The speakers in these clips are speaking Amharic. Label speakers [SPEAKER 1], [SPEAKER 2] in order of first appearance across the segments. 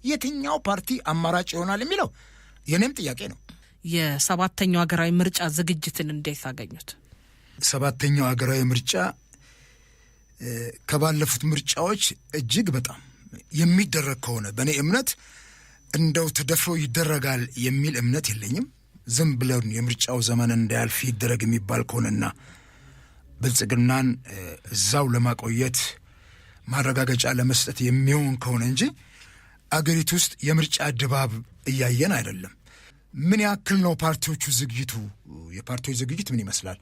[SPEAKER 1] የትኛው ፓርቲ አማራጭ ይሆናል የሚለው የኔም ጥያቄ ነው።
[SPEAKER 2] የሰባተኛው ሀገራዊ ምርጫ ዝግጅትን እንዴት አገኙት?
[SPEAKER 1] ሰባተኛው ሀገራዊ ምርጫ ከባለፉት ምርጫዎች እጅግ በጣም የሚደረግ ከሆነ በእኔ እምነት እንደው ተደፍሮ ይደረጋል የሚል እምነት የለኝም። ዝም ብለን የምርጫው ዘመን እንዳያልፍ ይደረግ የሚባል ከሆነና ብልጽግናን እዛው ለማቆየት ማረጋገጫ ለመስጠት የሚሆን ከሆነ እንጂ አገሪቱ ውስጥ የምርጫ ድባብ እያየን አይደለም። ምን ያክል ነው ፓርቲዎቹ ዝግጅቱ? የፓርቲዎች ዝግጅት ምን ይመስላል?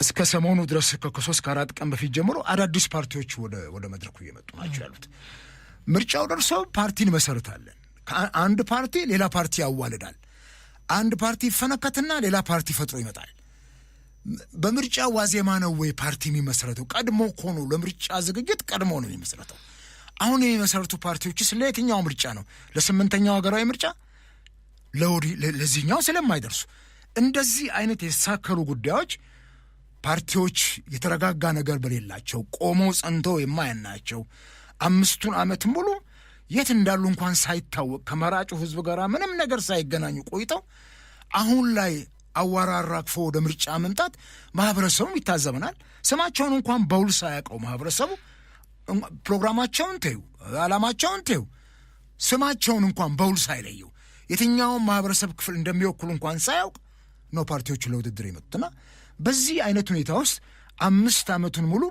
[SPEAKER 1] እስከ ሰሞኑ ድረስ ከ3 ከ4 ቀን በፊት ጀምሮ አዳዲስ ፓርቲዎች ወደ መድረኩ እየመጡ ናቸው ያሉት። ምርጫው ደርሶ ፓርቲን መሰረታለን። አንድ ፓርቲ ሌላ ፓርቲ ያዋልዳል። አንድ ፓርቲ ፈነከትና ሌላ ፓርቲ ፈጥሮ ይመጣል። በምርጫ ዋዜማ ነው ወይ ፓርቲ የሚመሰረተው? ቀድሞ እኮ ነው ለምርጫ ዝግጅት ቀድሞ ነው የሚመሰረተው። አሁን የሚመሰረቱ ፓርቲዎችስ ለየትኛው ምርጫ ነው? ለ8ኛው ሀገራዊ ምርጫ? ለዚህኛው ስለማይደርሱ እንደዚህ አይነት የተሳከሩ ጉዳዮች ፓርቲዎች የተረጋጋ ነገር በሌላቸው ቆመው ጸንተው የማያናቸው 5 ዓመት ሙሉ የት እንዳሉ እንኳን ሳይታወቅ ከመራጩ ህዝብ ጋር ምንም ነገር ሳይገናኙ ቆይተው አሁን ላይ አዋራራግፎ ወደ ምርጫ መምጣት ማህበረሰቡም ይታዘበናል። ስማቸውን እንኳን በውል ሳያውቀው ማህበረሰቡ ፕሮግራማቸውን ተዩ፣ ዓላማቸውን ተዩ፣ ስማቸውን እንኳን በውል ሳይለየው የትኛውን ማህበረሰብ ክፍል እንደሚወክሉ እንኳን ሳያውቅ ነው ፓርቲዎቹ ለውድድር የመጡትና በዚህ አይነት ሁኔታ ውስጥ 5 ዓመቱን ሙሉ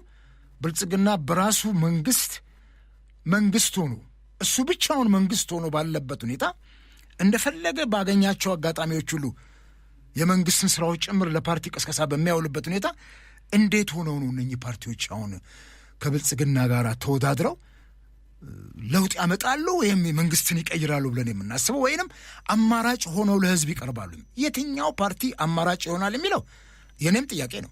[SPEAKER 1] ብልጽግና በራሱ መንግስት ሆኖ እሱ ብቻውን መንግስት ሆኖ ባለበት ሁኔታ እንደፈለገ ባገኛቸው አጋጣሚዎች ሁሉ የመንግስትን ስራዎች ጭምር ለፓርቲ ቀስቀሳ በሚያውልበት ሁኔታ እንዴት ሆነው ነው እነኚህ ፓርቲዎች አሁን ከብልጽግና ጋር ተወዳድረው ለውጥ ያመጣሉ ወይም መንግስትን ይቀይራሉ ብለን የምናስበው ወይንም አማራጭ ሆነው ለህዝብ ይቀርባሉ? የትኛው ፓርቲ አማራጭ ይሆናል የሚለው የኔም ጥያቄ ነው።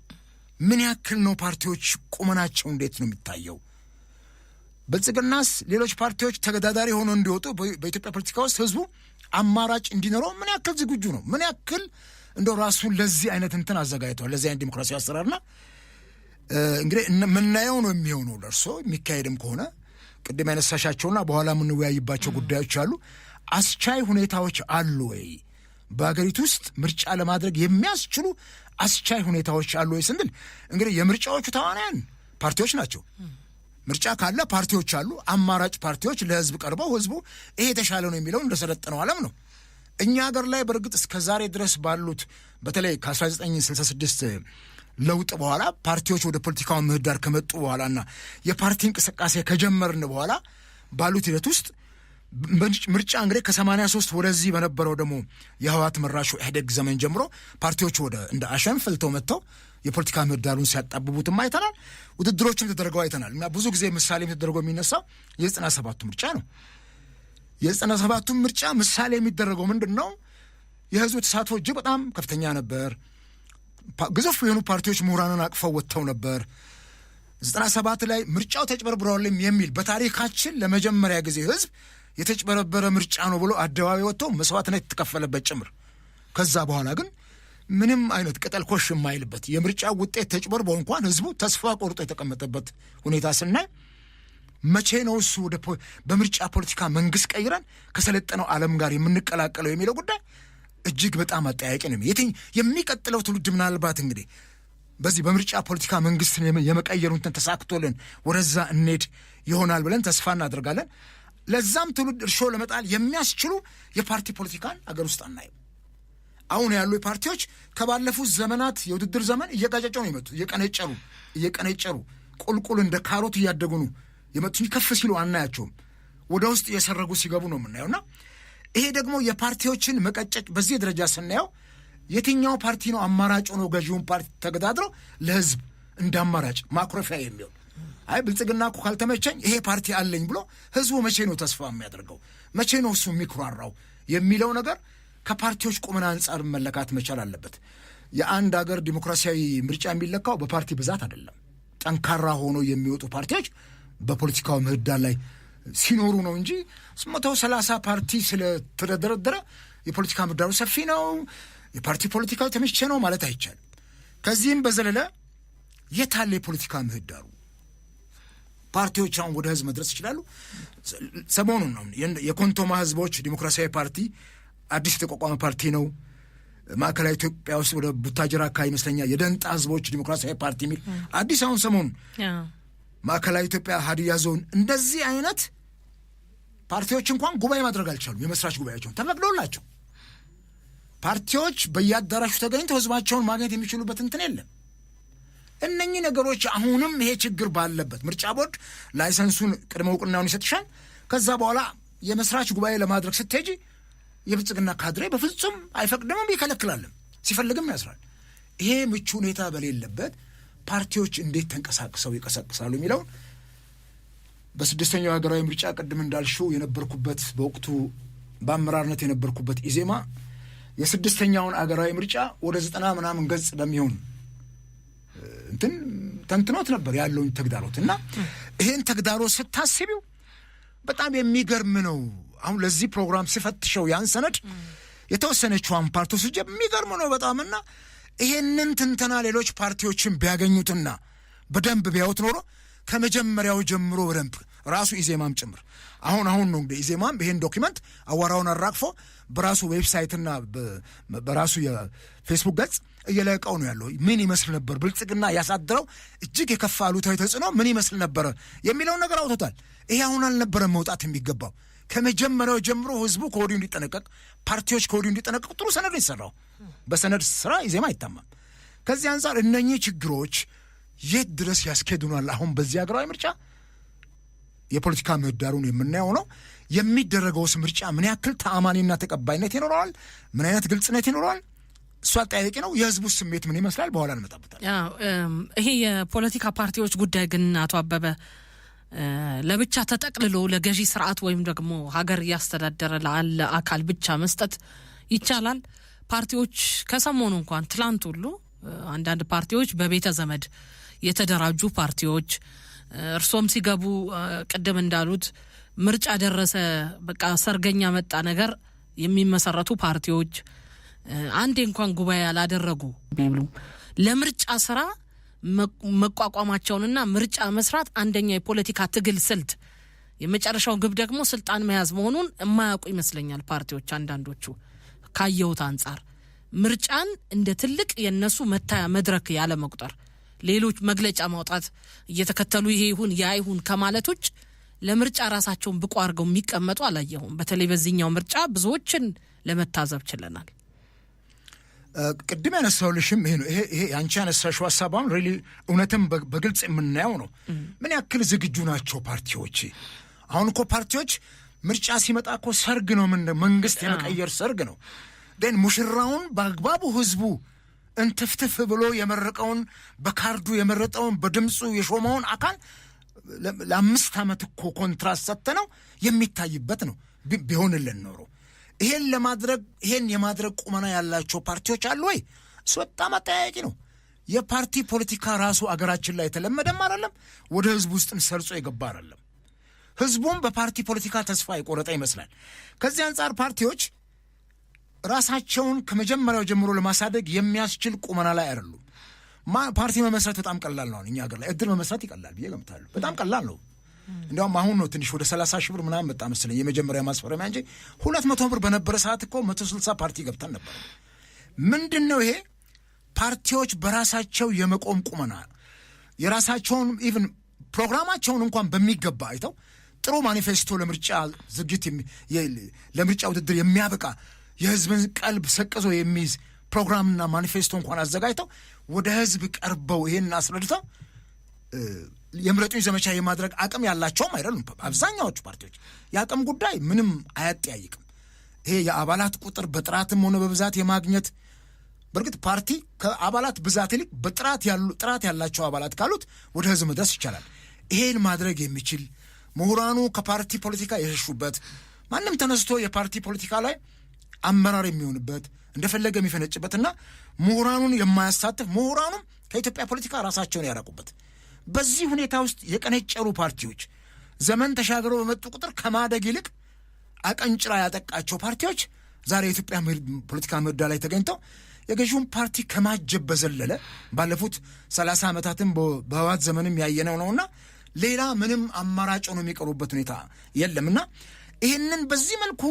[SPEAKER 1] ምን ያክል ነው ፓርቲዎች ቁመናቸው እንዴት ነው የሚታየው? ብልጽግናስ ሌሎች ፓርቲዎች ተገዳዳሪ ሆነው እንዲወጡ በኢትዮጵያ ፖለቲካ ውስጥ ህዝቡ አማራጭ እንዲኖረው ምን ያክል ዝግጁ ነው? ምን ያክል እንደው ራሱን ለዚህ አይነት እንትን አዘጋጅቷል? ለዚህ አይነት ዲሞክራሲያዊ አሰራርና እንግዲህ ምናየው ነው የሚሆነው። ለእርሶ የሚካሄድም ከሆነ ቅድም ያነሳሻቸውና በኋላ የምንወያይባቸው ጉዳዮች አሉ። አስቻይ ሁኔታዎች አሉ ወይ በአገሪቱ ውስጥ ምርጫ ለማድረግ የሚያስችሉ አስቻይ ሁኔታዎች አሉ ወይ ስንል እንግዲህ የምርጫዎቹ ተዋናያን ፓርቲዎች ናቸው። ምርጫ ካለ ፓርቲዎች አሉ። አማራጭ ፓርቲዎች ለህዝብ ቀርበው ህዝቡ ይሄ የተሻለ ነው የሚለው እንደሰለጠነው ዓለም ነው። እኛ ሀገር ላይ በእርግጥ እስከ ዛሬ ድረስ ባሉት በተለይ ከ1966 ለውጥ በኋላ ፓርቲዎች ወደ ፖለቲካው ምህዳር ከመጡ በኋላና የፓርቲ እንቅስቃሴ ከጀመርን በኋላ ባሉት ሂደት ውስጥ ምርጫ እንግዲህ ከ83 ወደዚህ በነበረው ደግሞ የህወሓት መራሹ ኢህአዴግ ዘመን ጀምሮ ፓርቲዎች ወደ እንደ አሸን ፈልተው መጥተው የፖለቲካ ምህዳሩን ሲያጣብቡትም አይተናል። ውድድሮችም ተደርገው አይተናል። እና ብዙ ጊዜ ምሳሌ ተደርገው የሚነሳው የ97ቱ ምርጫ ነው። የ97ቱ ምርጫ ምሳሌ የሚደረገው ምንድን ነው? የህዝቡ ተሳትፎ እጅግ በጣም ከፍተኛ ነበር። ግዙፍ የሆኑ ፓርቲዎች ምሁራንን አቅፈው ወጥተው ነበር። 97 ላይ ምርጫው ተጭበርብሯል የሚል በታሪካችን ለመጀመሪያ ጊዜ ህዝብ የተጭበረበረ ምርጫ ነው ብሎ አደባባይ ወጥተው መስዋዕትነት የተከፈለበት ጭምር። ከዛ በኋላ ግን ምንም አይነት ቅጠል ኮሽ የማይልበት የምርጫ ውጤት ተጭበርብሮ እንኳን ህዝቡ ተስፋ ቆርጦ የተቀመጠበት ሁኔታ ስናይ መቼ ነው እሱ ወደ በምርጫ ፖለቲካ መንግስት ቀይረን ከሰለጠነው ዓለም ጋር የምንቀላቀለው የሚለው ጉዳይ እጅግ በጣም አጠያያቂ ነው። የሚቀጥለው ትውልድ ምናልባት እንግዲህ በዚህ በምርጫ ፖለቲካ መንግስትን የመቀየሩን ተሳክቶልን ወደዛ እንሄድ ይሆናል ብለን ተስፋ እናደርጋለን። ለዛም ትውልድ እርሾ ለመጣል የሚያስችሉ የፓርቲ ፖለቲካን አገር ውስጥ አናይም። አሁን ያሉ ፓርቲዎች ከባለፉት ዘመናት የውድድር ዘመን እየቀጨጩ ነው የመጡት። እየቀነጨሩ ቁልቁል እንደ ካሮት እያደጉ ነው የመጡት። ከፍ ሲሉ አናያቸውም። ወደ ውስጥ እየሰረጉ ሲገቡ ነው የምናየውና ይሄ ደግሞ የፓርቲዎችን መቀጨጭ በዚህ ደረጃ ስናየው የትኛው ፓርቲ ነው አማራጭ ሆኖ ገዢውን ፓርቲ ተገዳድረው ለህዝብ እንደ አማራጭ ማኩረፊያ የሚሆን? አይ ብልጽግና እኮ ካልተመቸኝ ይሄ ፓርቲ አለኝ ብሎ ህዝቡ መቼ ነው ተስፋ የሚያደርገው? መቼ ነው እሱ የሚኩራራው የሚለው ነገር ከፓርቲዎች ቁመና አንጻር መለካት መቻል አለበት። የአንድ ሀገር ዲሞክራሲያዊ ምርጫ የሚለካው በፓርቲ ብዛት አይደለም። ጠንካራ ሆኖ የሚወጡ ፓርቲዎች በፖለቲካው ምህዳር ላይ ሲኖሩ ነው እንጂ 130 ፓርቲ ስለተደረደረ የፖለቲካ ምህዳሩ ሰፊ ነው፣ የፓርቲ ፖለቲካው ተመቸ ነው ማለት አይቻልም። ከዚህም በዘለለ የታለ የፖለቲካ ምህዳሩ? ፓርቲዎች አሁን ወደ ህዝብ መድረስ ይችላሉ። ሰሞኑን ነው የኮንቶማ ህዝቦች ዲሞክራሲያዊ ፓርቲ አዲስ የተቋቋመ ፓርቲ ነው። ማዕከላዊ ኢትዮጵያ ውስጥ ወደ ቡታጅራ አካባቢ ይመስለኛል የደንጣ ህዝቦች ዲሞክራሲያዊ ፓርቲ የሚል አዲስ አሁን ሰሞኑን ማዕከላዊ ኢትዮጵያ ሀዲያ ዞን እንደዚህ አይነት ፓርቲዎች እንኳን ጉባኤ ማድረግ አልቻሉም። የመስራች ጉባኤያቸውን ተፈቅዶላቸው ፓርቲዎች በየአዳራሹ ተገኝተው ህዝባቸውን ማግኘት የሚችሉበት እንትን የለም። እነኚህ ነገሮች አሁንም ይሄ ችግር ባለበት ምርጫ ቦርድ ላይሰንሱን ቅድመ እውቅናውን ይሰጥሻል። ከዛ በኋላ የመስራች ጉባኤ ለማድረግ ስትሄጂ የብልጽግና ካድሬ በፍጹም አይፈቅድምም፣ ይከለክላልም፣ ሲፈልግም ያስራል። ይሄ ምቹ ሁኔታ በሌለበት ፓርቲዎች እንዴት ተንቀሳቅሰው ይቀሰቅሳሉ የሚለውን በስድስተኛው ሀገራዊ ምርጫ ቅድም እንዳልሽው የነበርኩበት በወቅቱ በአመራርነት የነበርኩበት ኢዜማ የስድስተኛውን አገራዊ ምርጫ ወደ 90 ምናምን ገጽ በሚሆን እንትን ተንትኖት ነበር ያለውን ተግዳሮት እና ይሄን ተግዳሮት ስታስቢው በጣም የሚገርም ነው። አሁን ለዚህ ፕሮግራም ሲፈትሸው ያን ሰነድ የተወሰነችዋን ፓርቲዎች የሚገርም ነው በጣምና ይሄንን ትንተና ሌሎች ፓርቲዎችን ቢያገኙትና በደንብ ቢያዩት ኖሮ ከመጀመሪያው ጀምሮ በደንብ ራሱ ኢዜማም ጭምር አሁን ነው እንግዲህ ኢዜማም ይሄን ዶክመንት አዋራውን አራግፎ በራሱ ዌብሳይትና በራሱ የፌስቡክ ገጽ እየለቀቀው ነው ያለው። ምን ይመስል ነበር ብልጽግና ያሳደረው እጅግ የከፋ አሉታዊ ተጽዕኖ ምን ይመስል ነበር የሚለውን ነገር አውጥቷል። ይሄ አሁን አልነበረም መውጣት የሚገባው። ከመጀመሪያው ጀምሮ ህዝቡ ከወዲሁ እንዲጠነቀቅ፣ ፓርቲዎች ከወዲሁ እንዲጠነቀቁ ጥሩ ሰነድ ነው የተሰራው። በሰነድ ስራ ኢዜማ አይታማም። ከዚህ አንጻር እነኚህ ችግሮች የት ድረስ ያስኬዱናል? አሁን በዚህ ሀገራዊ ምርጫ የፖለቲካ ምህዳሩን የምናየው ነው። የሚደረገውስ ምርጫ ምን ያክል ተአማኒና ተቀባይነት ይኖረዋል? ምን አይነት ግልጽነት ይኖረዋል? እሱ አጠያያቂ ነው። የህዝቡ ስሜት ምን ይመስላል? በኋላ እንመጣበታል።
[SPEAKER 2] ይሄ የፖለቲካ ፓርቲዎች ጉዳይ ግን አቶ አበበ ለብቻ ተጠቅልሎ ለገዢ ስርዓት ወይም ደግሞ ሀገር እያስተዳደረ ላለ አካል ብቻ መስጠት ይቻላል? ፓርቲዎች ከሰሞኑ እንኳን ትላንት ሁሉ አንዳንድ ፓርቲዎች በቤተ ዘመድ የተደራጁ ፓርቲዎች እርሶም ሲገቡ ቅድም እንዳሉት ምርጫ ደረሰ በቃ ሰርገኛ መጣ ነገር የሚመሰረቱ ፓርቲዎች አንዴ እንኳን ጉባኤ ያላደረጉ ቢብሉ ለምርጫ ስራ መቋቋማቸውንና ምርጫ መስራት አንደኛ የፖለቲካ ትግል ስልት የመጨረሻው ግብ ደግሞ ስልጣን መያዝ መሆኑን የማያውቁ ይመስለኛል ፓርቲዎች አንዳንዶቹ። ካየሁት አንጻር ምርጫን እንደ ትልቅ የነሱ መታያ መድረክ ያለ መቁጠር ሌሎች መግለጫ ማውጣት እየተከተሉ ይሄ ይሁን ያ ይሁን ከማለቶች ለምርጫ ራሳቸውን ብቁ አድርገው የሚቀመጡ አላየሁም። በተለይ በዚህኛው ምርጫ ብዙዎችን ለመታዘብ ችለናል።
[SPEAKER 1] ቅድም ያነሳሁልሽም ይሄ ነው። ይሄ አንቺ ያነሳሽው ሀሳብ አሁን ሪሊ እውነትም በግልጽ የምናየው ነው። ምን ያክል ዝግጁ ናቸው ፓርቲዎች? አሁን እኮ ፓርቲዎች ምርጫ ሲመጣ እኮ ሰርግ ነው፣ መንግስት የመቀየር ሰርግ ነው። ግን ሙሽራውን በአግባቡ ህዝቡ እንትፍትፍ ብሎ የመረቀውን በካርዱ የመረጠውን በድምፁ የሾመውን አካል ለ5 ዓመት እኮ ኮንትራት ሰጥተነው የሚታይበት ነው ቢሆንልን ኖሮ። ይሄን የማድረግ ቁመና ያላቸው ፓርቲዎች አሉ ወይ? እሱ በጣም አጠያያቂ ነው። የፓርቲ ፖለቲካ ራሱ አገራችን ላይ የተለመደም አይደለም፣ ወደ ህዝቡ ውስጥም ሰርጾ የገባ አይደለም። ህዝቡም በፓርቲ ፖለቲካ ተስፋ የቆረጠ ይመስላል። ከዚህ አንጻር ፓርቲዎች ራሳቸውን ከመጀመሪያው ጀምሮ ለማሳደግ የሚያስችል ቁመና ላይ አይደሉም። ፓርቲ መመስረት በጣም ቀላል ነው። እኛ ሀገር ላይ እድር መመስረት ይቀላል ብዬ ገምታለሁ። በጣም ቀላል ነው። እንዲያውም አሁን ነው ትንሽ ወደ 30 ሺህ ብር ምናምን መጣ መሰለኝ የመጀመሪያ ማስፈረሚያ እንጂ 200 ብር በነበረ ሰዓት እኮ 160 ፓርቲ ገብተን ነበር። ምንድን ነው ይሄ? ፓርቲዎች በራሳቸው የመቆም ቁመና የራሳቸውን ኢቭን ፕሮግራማቸውን እንኳን በሚገባ አይተው ጥሩ ማኒፌስቶ ለምርጫ ዝግጅት ለምርጫ ውድድር የሚያበቃ የህዝብን ቀልብ ሰቅዞ የሚይዝ ፕሮግራምና ማኒፌስቶ እንኳን አዘጋጅተው ወደ ህዝብ ቀርበው ይሄን አስረድተው የምረጡኝ ዘመቻ የማድረግ አቅም ያላቸውም አይደሉም። አብዛኛዎቹ ፓርቲዎች የአቅም ጉዳይ ምንም አያጠያይቅም። ይሄ የአባላት ቁጥር በጥራትም ሆነ በብዛት የማግኘት በእርግጥ ፓርቲ ከአባላት ብዛት ይልቅ ጥራት ያላቸው አባላት ካሉት ወደ ህዝብ መድረስ ይቻላል። ይሄን ማድረግ የሚችል ምሁራኑ ከፓርቲ ፖለቲካ የሸሹበት ማንም ተነስቶ የፓርቲ ፖለቲካ ላይ አመራር የሚሆንበት እንደፈለገ የሚፈነጭበትና ምሁራኑን የማያሳትፍ ምሁራኑም ከኢትዮጵያ ፖለቲካ ራሳቸውን ያራቁበት በዚህ ሁኔታ ውስጥ የቀነጨሩ ፓርቲዎች ዘመን ተሻግረው በመጡ ቁጥር ከማደግ ይልቅ አቀንጭራ ያጠቃቸው ፓርቲዎች ዛሬ የኢትዮጵያ ፖለቲካ ምህዳር ላይ ተገኝተው የገዢውን ፓርቲ ከማጀብ በዘለለ ባለፉት 30 ዓመታትም በህወሓት ዘመንም ያየነው ነውና ሌላ ምንም አማራጭ ነው የሚቀሩበት ሁኔታ የለምና ይህንን በዚህ መልኩ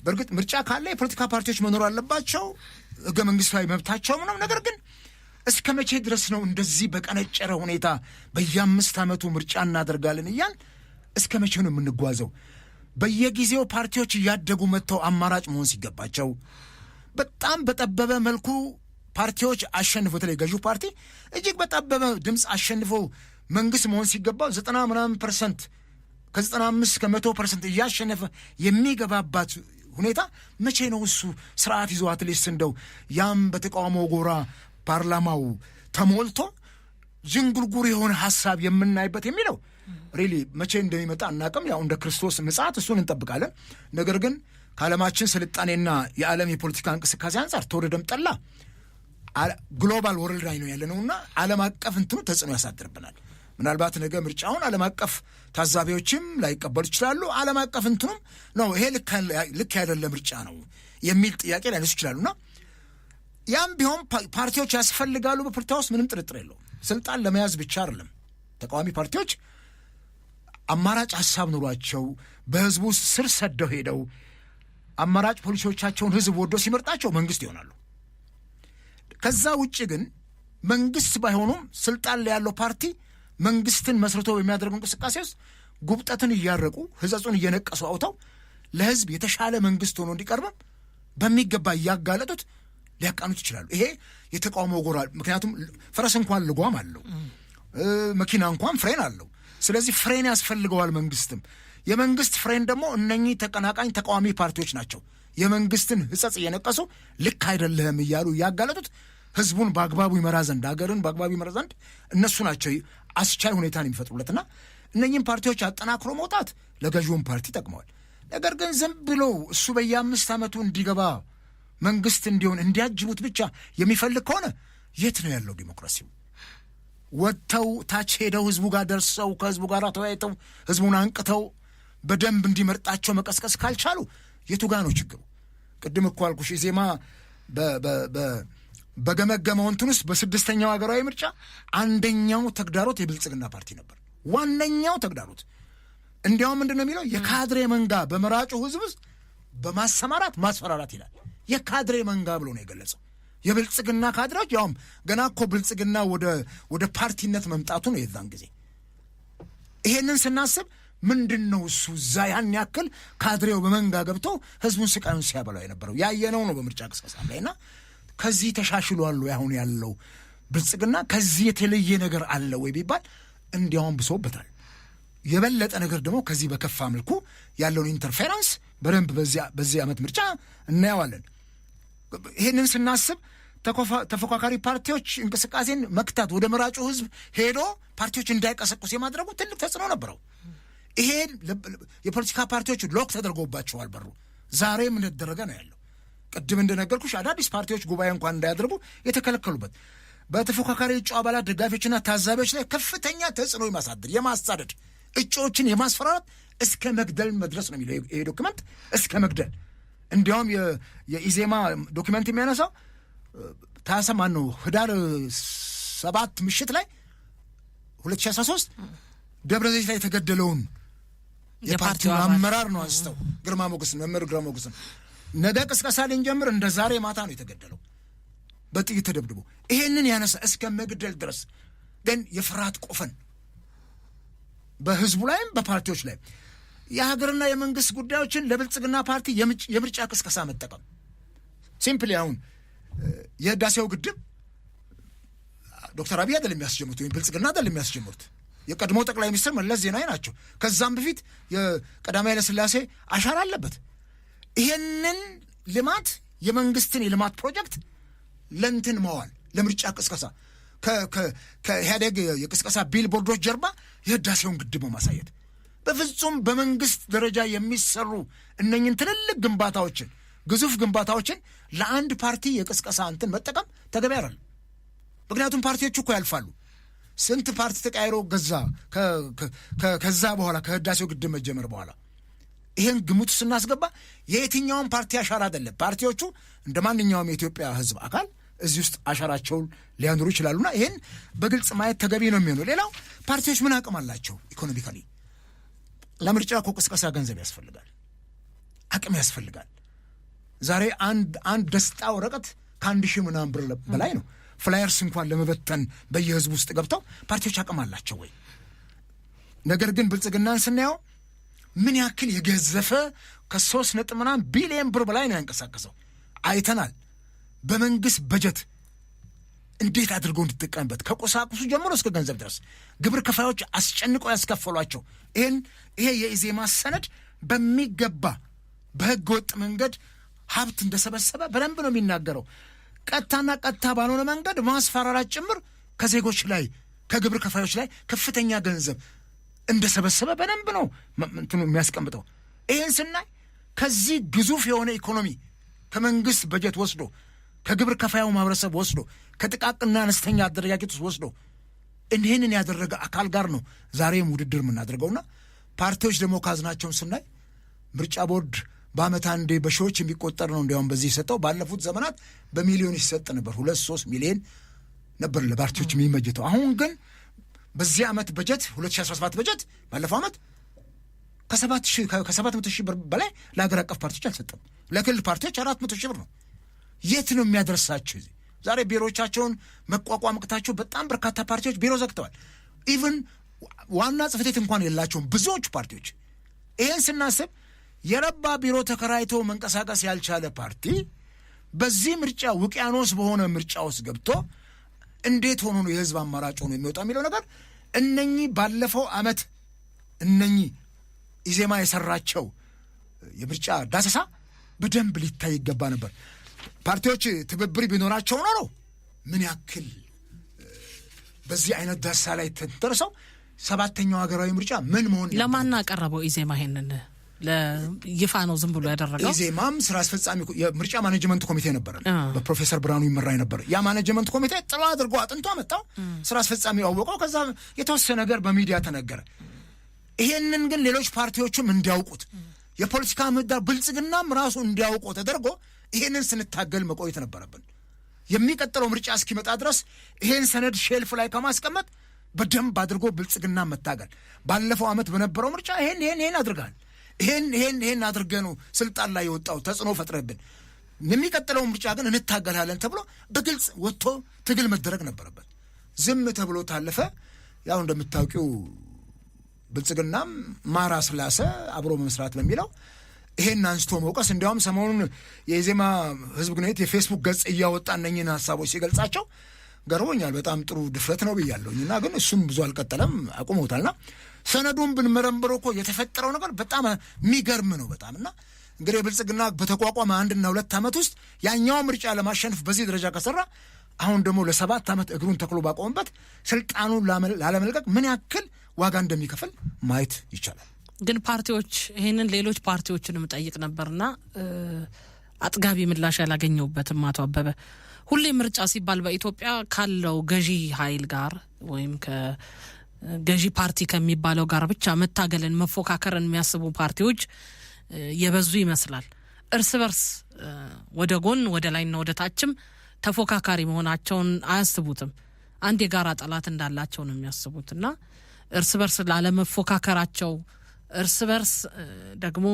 [SPEAKER 1] በእርግጥ ምርጫ ካለ የፖለቲካ ፓርቲዎች መኖር አለባቸው፣ ህገ መንግስታዊ መብታቸው ነው። ነገር ግን እስከ መቼ ድረስ ነው እንደዚህ በቀነጨረ ሁኔታ በየ5 ዓመቱ ምርጫ እናደርጋለን እያል እስከ መቼ ነው የምንጓዘው? በየጊዜው ፓርቲዎች እያደጉ መጥተው አማራጭ መሆን ሲገባቸው በጣም በጠበበ መልኩ ፓርቲዎች አሸንፎ በተለይ ገዢው ፓርቲ እጅግ በጠበበ ድምፅ አሸንፎ መንግስት መሆን ሲገባው 90% ከ95 ከ100% እያሸነፈ የሚገባባት ሁኔታ መቼ ነው እሱ ስርዓት ይዞ አትሊስት እንደው ያም በተቃውሞ ጎራ ፓርላማው ተሞልቶ ዥንጉርጉር የሆነ ሐሳብ የምናይበት የሚለው ሪሊ መቼ እንደሚመጣ አናቅም። ያው እንደ ክርስቶስ ምጽአት እሱን እንጠብቃለን። ነገር ግን ከዓለማችን ስልጣኔና የዓለም የፖለቲካ እንቅስቃሴ አንጻር ተወደደም ጠላ ግሎባል ወርልድ ላይ ነው ያለነውና ዓለም አቀፍ እንትኑ ተጽዕኖ ያሳድርብናል። ምናልባት ነገ ምርጫውን ዓለም አቀፍ ታዛቢዎችም ላይቀበሉ ይችላሉ። ዓለም አቀፍ እንትኑም ነው ይሄ ልክ ያደለ ምርጫ ነው የሚል ጥያቄ ላይነሱ ይችላሉና ያም ቢሆን ፓርቲዎች ያስፈልጋሉ። በፖለቲካ ውስጥ ምንም ጥርጥር የለውም። ስልጣን ለመያዝ ብቻ አይደለም። ተቃዋሚ ፓርቲዎች አማራጭ ሀሳብ ኑሯቸው በህዝቡ ውስጥ ስር ሰደው ሄደው አማራጭ ፖሊሲዎቻቸውን ህዝብ ወዶ ሲመርጣቸው መንግስት ይሆናሉ። ከዛ ውጭ ግን መንግስት ባይሆኑም ስልጣን ላይ ያለው ፓርቲ መንግስትን መስርቶ በሚያደርገው እንቅስቃሴ ውስጥ ጉብጠትን እያረቁ ህጸጹን እየነቀሱ አውተው ለህዝብ የተሻለ መንግስት ሆኖ እንዲቀርብም በሚገባ እያጋለጡት ሊያቃኑት ይችላሉ። ይሄ የተቃውሞ ጎራ ምክንያቱም ፈረስ እንኳን ልጓም አለው፣ መኪና እንኳን ፍሬን አለው። ስለዚህ ፍሬን ያስፈልገዋል መንግስትም። የመንግስት ፍሬን ደግሞ እነኚህ ተቀናቃኝ ተቃዋሚ ፓርቲዎች ናቸው። የመንግስትን ህጸጽ እየነቀሱ ልክ አይደለህም እያሉ እያጋለጡት ህዝቡን በአግባቡ ይመራ ዘንድ ሀገርን በአግባቡ ይመራ ዘንድ እነሱ ናቸው አስቻይ ሁኔታን የሚፈጥሩለትና እነኚህም ፓርቲዎች አጠናክሮ መውጣት ለገዢውን ፓርቲ ጠቅመዋል። ነገር ግን ዝም ብሎ እሱ በየ5 ዓመቱ እንዲገባ መንግስት እንዲሆን እንዲያጅቡት ብቻ የሚፈልግ ከሆነ የት ነው ያለው ዲሞክራሲው? ወጥተው ታች ሄደው ህዝቡ ጋር ደርሰው ከህዝቡ ጋር ተወያይተው ህዝቡን አንቅተው በደንብ እንዲመርጣቸው መቀስቀስ ካልቻሉ የቱ ጋር ነው ችግሩ? ቅድም እኮ አልኩሽ ኢዜማ በገመገመው እንትን ውስጥ በ6ኛው ሀገራዊ ምርጫ አንደኛው ተግዳሮት የብልጽግና ፓርቲ ነበር። ዋነኛው ተግዳሮት እንዲያውም ምንድን ነው የሚለው የካድሬ መንጋ በመራጩ ህዝብ ውስጥ በማሰማራት ማስፈራራት ይላል። የካድሬ መንጋ ብሎ ነው የገለጸው። የብልጽግና ካድሬዎች ያውም ገና እኮ ብልጽግና ወደ ፓርቲነት መምጣቱ ነው የዛን ጊዜ። ይሄንን ስናስብ ምንድን ነው እሱ እዛ ያን ያክል ካድሬው በመንጋ ገብቶ ህዝቡን ስቃዩን ሲያበላው የነበረው ያየነው ነው በምርጫ ቅስቀሳ ላይና ከዚህ ተሻሽሏል አሁን ያለው ብልጽግና ከዚህ የተለየ ነገር አለ ወይ ቢባል እንዲያውም ብሶበታል። የበለጠ ነገር ደግሞ ከዚህ በከፋ መልኩ ያለውን ኢንተርፌረንስ በደንብ በዚህ ዓመት ምርጫ እናየዋለን። ይህንን ስናስብ ተፎካካሪ ፓርቲዎች እንቅስቃሴን መክታት ወደ መራጩ ህዝብ ሄዶ ፓርቲዎች እንዳይቀሰቁስ የማድረጉ ትልቅ ተጽዕኖ ነበረው። ይሄ የፖለቲካ ፓርቲዎች ሎክ ተደርጎባቸዋል በሩ። ዛሬም እንደተደረገ ነው ያለው። ቅድም እንደነገርኩሽ አዳዲስ ፓርቲዎች ጉባኤ እንኳን እንዳያደርጉ የተከለከሉበት በተፎካካሪ እጩ አባላት ደጋፊዎችና ታዛቢዎች ላይ ከፍተኛ ተጽዕኖ የማሳደር የማሳደድ እጩዎችን የማስፈራራት እስከ መግደል መድረስ ነው የሚለው ይሄ ዶክመንት፣ እስከ መግደል። እንዲያውም የኢዜማ ዶክመንት የሚያነሳው ታሰማን ነው ህዳር 7 ምሽት ላይ 2013 ደብረ ዘይት ላይ የተገደለውን የፓርቲው አመራር ነው አንስተው ግርማ ሞገስን መምህር ግርማ ሞገስን ነገ ቅስቀሳ ልንጀምር እንደ ዛሬ ማታ ነው የተገደለው በጥይት ተደብድቦ። ይሄንን ያነሳ እስከ መግደል ድረስ ግን የፍርሃት ቆፈን በህዝቡ ላይም በፓርቲዎች ላይም የሀገርና የመንግስት ጉዳዮችን ለብልጽግና ፓርቲ የምርጫ ቅስቀሳ መጠቀም ሲምፕሊ አሁን የህዳሴው ግድብ ዶክተር አብይ አይደለም የሚያስጀምሩት ወይም ብልጽግና አይደለም የሚያስጀምሩት፣ የቀድሞ ጠቅላይ ሚኒስትር መለስ ዜናዊ ናቸው። ከዛም በፊት የቀዳማዊ ኃይለ ሥላሴ አሻራ አለበት። ይሄንን ልማት የመንግስትን የልማት ፕሮጀክት ለንትን መዋል ለምርጫ ቅስቀሳ ከኢህአዴግ የቅስቀሳ ቢልቦርዶች ጀርባ የህዳሴውን ግድብ ማሳየት በፍጹም በመንግስት ደረጃ የሚሰሩ እነኝን ትልልቅ ግንባታዎችን ግዙፍ ግንባታዎችን ለአንድ ፓርቲ የቅስቀሳ እንትን መጠቀም ተገቢ አይደለም። ምክንያቱም ፓርቲዎቹ እኮ ያልፋሉ። ስንት ፓርቲ ተቃይሮ ገዛ ከዛ በኋላ ከህዳሴው ግድብ መጀመር በኋላ ይሄን ግምት ስናስገባ የየትኛውም ፓርቲ አሻራ አይደለም። ፓርቲዎቹ እንደ ማንኛውም የኢትዮጵያ ህዝብ አካል እዚህ ውስጥ አሻራቸውን ሊያኖሩ ይችላሉና ይህን በግልጽ ማየት ተገቢ ነው የሚሆነው። ሌላው ፓርቲዎች ምን አቅም አላቸው? ኢኮኖሚካሊ ለምርጫ እኮ ቅስቀሳ ገንዘብ ያስፈልጋል፣ አቅም ያስፈልጋል። ዛሬ አንድ ደስታ ወረቀት ከ1,000 ምናምን ብር በላይ ነው። ፍላየርስ እንኳን ለመበተን በየህዝቡ ውስጥ ገብተው ፓርቲዎች አቅም አላቸው ወይ? ነገር ግን ብልጽግናን ስናየው ምን ያክል የገዘፈ ከ3 ቢሊዮን ብር በላይ ነው ያንቀሳቀሰው አይተናል። በመንግስት በጀት እንዴት አድርገው እንድትጠቀምበት ከቁሳቁሱ ጀምሮ እስከ ገንዘብ ድረስ ግብር ከፋዮች አስጨንቀው ያስከፈሏቸው ይሄ የኢዜማ ሰነድ በሚገባ በህገ ወጥ መንገድ ሀብት እንደሰበሰበ በደንብ ነው የሚናገረው። ቀጥታና ቀጥታ ባልሆነ መንገድ ማስፈራራት ጭምር ከዜጎች ላይ ከግብር ከፋዮች ላይ ከፍተኛ ገንዘብ እንደሰበሰበ በደንብ ነው እንትኑ የሚያስቀምጠው። ይህን ስናይ ከዚህ ግዙፍ የሆነ ኢኮኖሚ ከመንግስት በጀት ወስዶ ከግብር ከፋዩ ማህበረሰብ ወስዶ ከጥቃቅንና አነስተኛ አደረጃጀት ውስጥ ወስዶ ይህንን ያደረገ አካል ጋር ነው ዛሬም ውድድር የምናደርገውና ፓርቲዎች ደግሞ ካዝናቸውን ስናይ ምርጫ ቦርድ በአመት አንዴ በሺዎች የሚቆጠር ነው እንዲያውም በዚህ የሰጠው። ባለፉት ዘመናት በሚሊዮን ይሰጥ ነበር፣ 2-3 ሚሊዮን ነበር ለፓርቲዎች የሚመጀተው። አሁን ግን በዚህ ዓመት በጀት 2017 በጀት ባለፈው ዓመት ከ700,000 ብር በላይ ለሀገር አቀፍ ፓርቲዎች አልሰጠም። ለክልል ፓርቲዎች 400,000 ብር ነው። የት ነው የሚያደርሳቸው? ዛሬ ቢሮዎቻቸውን መቋቋም ቅታቸው በጣም በርካታ ፓርቲዎች ቢሮ ዘግተዋል። ኢቭን ዋና ጽሕፈት ቤት እንኳን የላቸውም ብዙዎቹ ፓርቲዎች። ይህን ስናስብ የረባ ቢሮ ተከራይቶ መንቀሳቀስ ያልቻለ ፓርቲ በዚህ ምርጫ ውቅያኖስ በሆነ ምርጫ ውስጥ ገብቶ እንዴት ሆኖ ነው የህዝብ አማራጭ ሆኖ የሚወጣ የሚለው ነገር እነኚህ ባለፈው ዓመት እነኚህ ኢዜማ የሰራቸው የምርጫ ዳሰሳ በደንብ ሊታይ ይገባ ነበር። ፓርቲዎች ትብብር ቢኖራቸው ኖሮ ምን ያክል በዚህ አይነት ዳሰሳ ላይ ተንተርሰው 7ኛው ሀገራዊ ምርጫ ምን መሆን
[SPEAKER 2] ለማን አቀረበው? ኢዜማ ይሄንን ለይፋ ነው ዝም ብሎ ያደረገው?
[SPEAKER 1] ኢዜማም ስራ አስፈጻሚ የምርጫ ማኔጅመንት ኮሚቴ ነበረ፣ በፕሮፌሰር ብርሃኑ ይመራ ነበር። ያ ማኔጅመንት ኮሚቴ ጥሩ አድርጎ አጥንቶ አመጣው። ስራ አስፈጻሚ ያወቀው፣ ከዛ የተወሰነ ነገር በሚዲያ ተነገረ። ይሄንን ግን ሌሎች ፓርቲዎችም እንዲያውቁት የፖለቲካ ምህዳር ብልጽግናም ራሱ እንዲያውቀው ተደርጎ ይሄንን ስንታገል መቆየት ነበረብን። የሚቀጥለው ምርጫ እስኪመጣ ድረስ ይሄን ሰነድ ሼልፍ ላይ ከማስቀመጥ በደንብ አድርጎ ብልጽግና መታገል። ባለፈው ዓመት በነበረው ምርጫ ይሄን አድርጋል፣ ይሄን አድርገህ ነው ስልጣን ላይ የወጣው፣ ተጽዕኖ ፈጥረብን፣ የሚቀጥለው ምርጫ ግን እንታገላለን ተብሎ በግልጽ ወጥቶ ትግል መደረግ ነበረበት። ዝም ተብሎ ታለፈ። ያው እንደምታውቂው ብልጽግናም ማራ ስላሰ አብሮ መስራት በሚለው ይሄን አንስቶ መውቀስ። እንዲያውም ሰሞኑን የኢዜማ ህዝብ ግንኙነት የፌስቡክ ገጽ እያወጣ እነኝህን ሀሳቦች ሲገልጻቸው ገርቦኛል። በጣም ጥሩ ድፍረት ነው ብያለሁኝና ግን እሱም ብዙ አልቀጠለም፣ አቁመውታልና ሰነዱን ብንመረምረው እኮ የተፈጠረው ነገር በጣም የሚገርም ነው በጣም። እና እንግዲህ ብልጽግና በተቋቋመ 1-2 ዓመት ውስጥ ያኛው ምርጫ ለማሸነፍ በዚህ ደረጃ ከሰራ አሁን ደግሞ ለ7 ዓመት እግሩን ተክሎ ባቆመበት ስልጣኑን ላለመልቀቅ ምን ያክል ዋጋ እንደሚከፍል ማየት ይቻላል።
[SPEAKER 2] ግን ፓርቲዎች ይህንን ሌሎች ፓርቲዎችንም ጠይቅ ነበርና አጥጋቢ ምላሽ ያላገኘውበትም። አቶ አበበ ሁሌ ምርጫ ሲባል በኢትዮጵያ ካለው ገዢ ኃይል ጋር ወይም ከገዢ ፓርቲ ከሚባለው ጋር ብቻ መታገልን መፎካከርን የሚያስቡ ፓርቲዎች የበዙ ይመስላል። እርስ በርስ ወደ ጎን ወደ ላይና ወደ ታችም ተፎካካሪ መሆናቸውን አያስቡትም። አንድ የጋራ ጠላት እንዳላቸው ነው የሚያስቡትና እርስ በርስ ላለመፎካከራቸው እርስ በርስ ደግሞ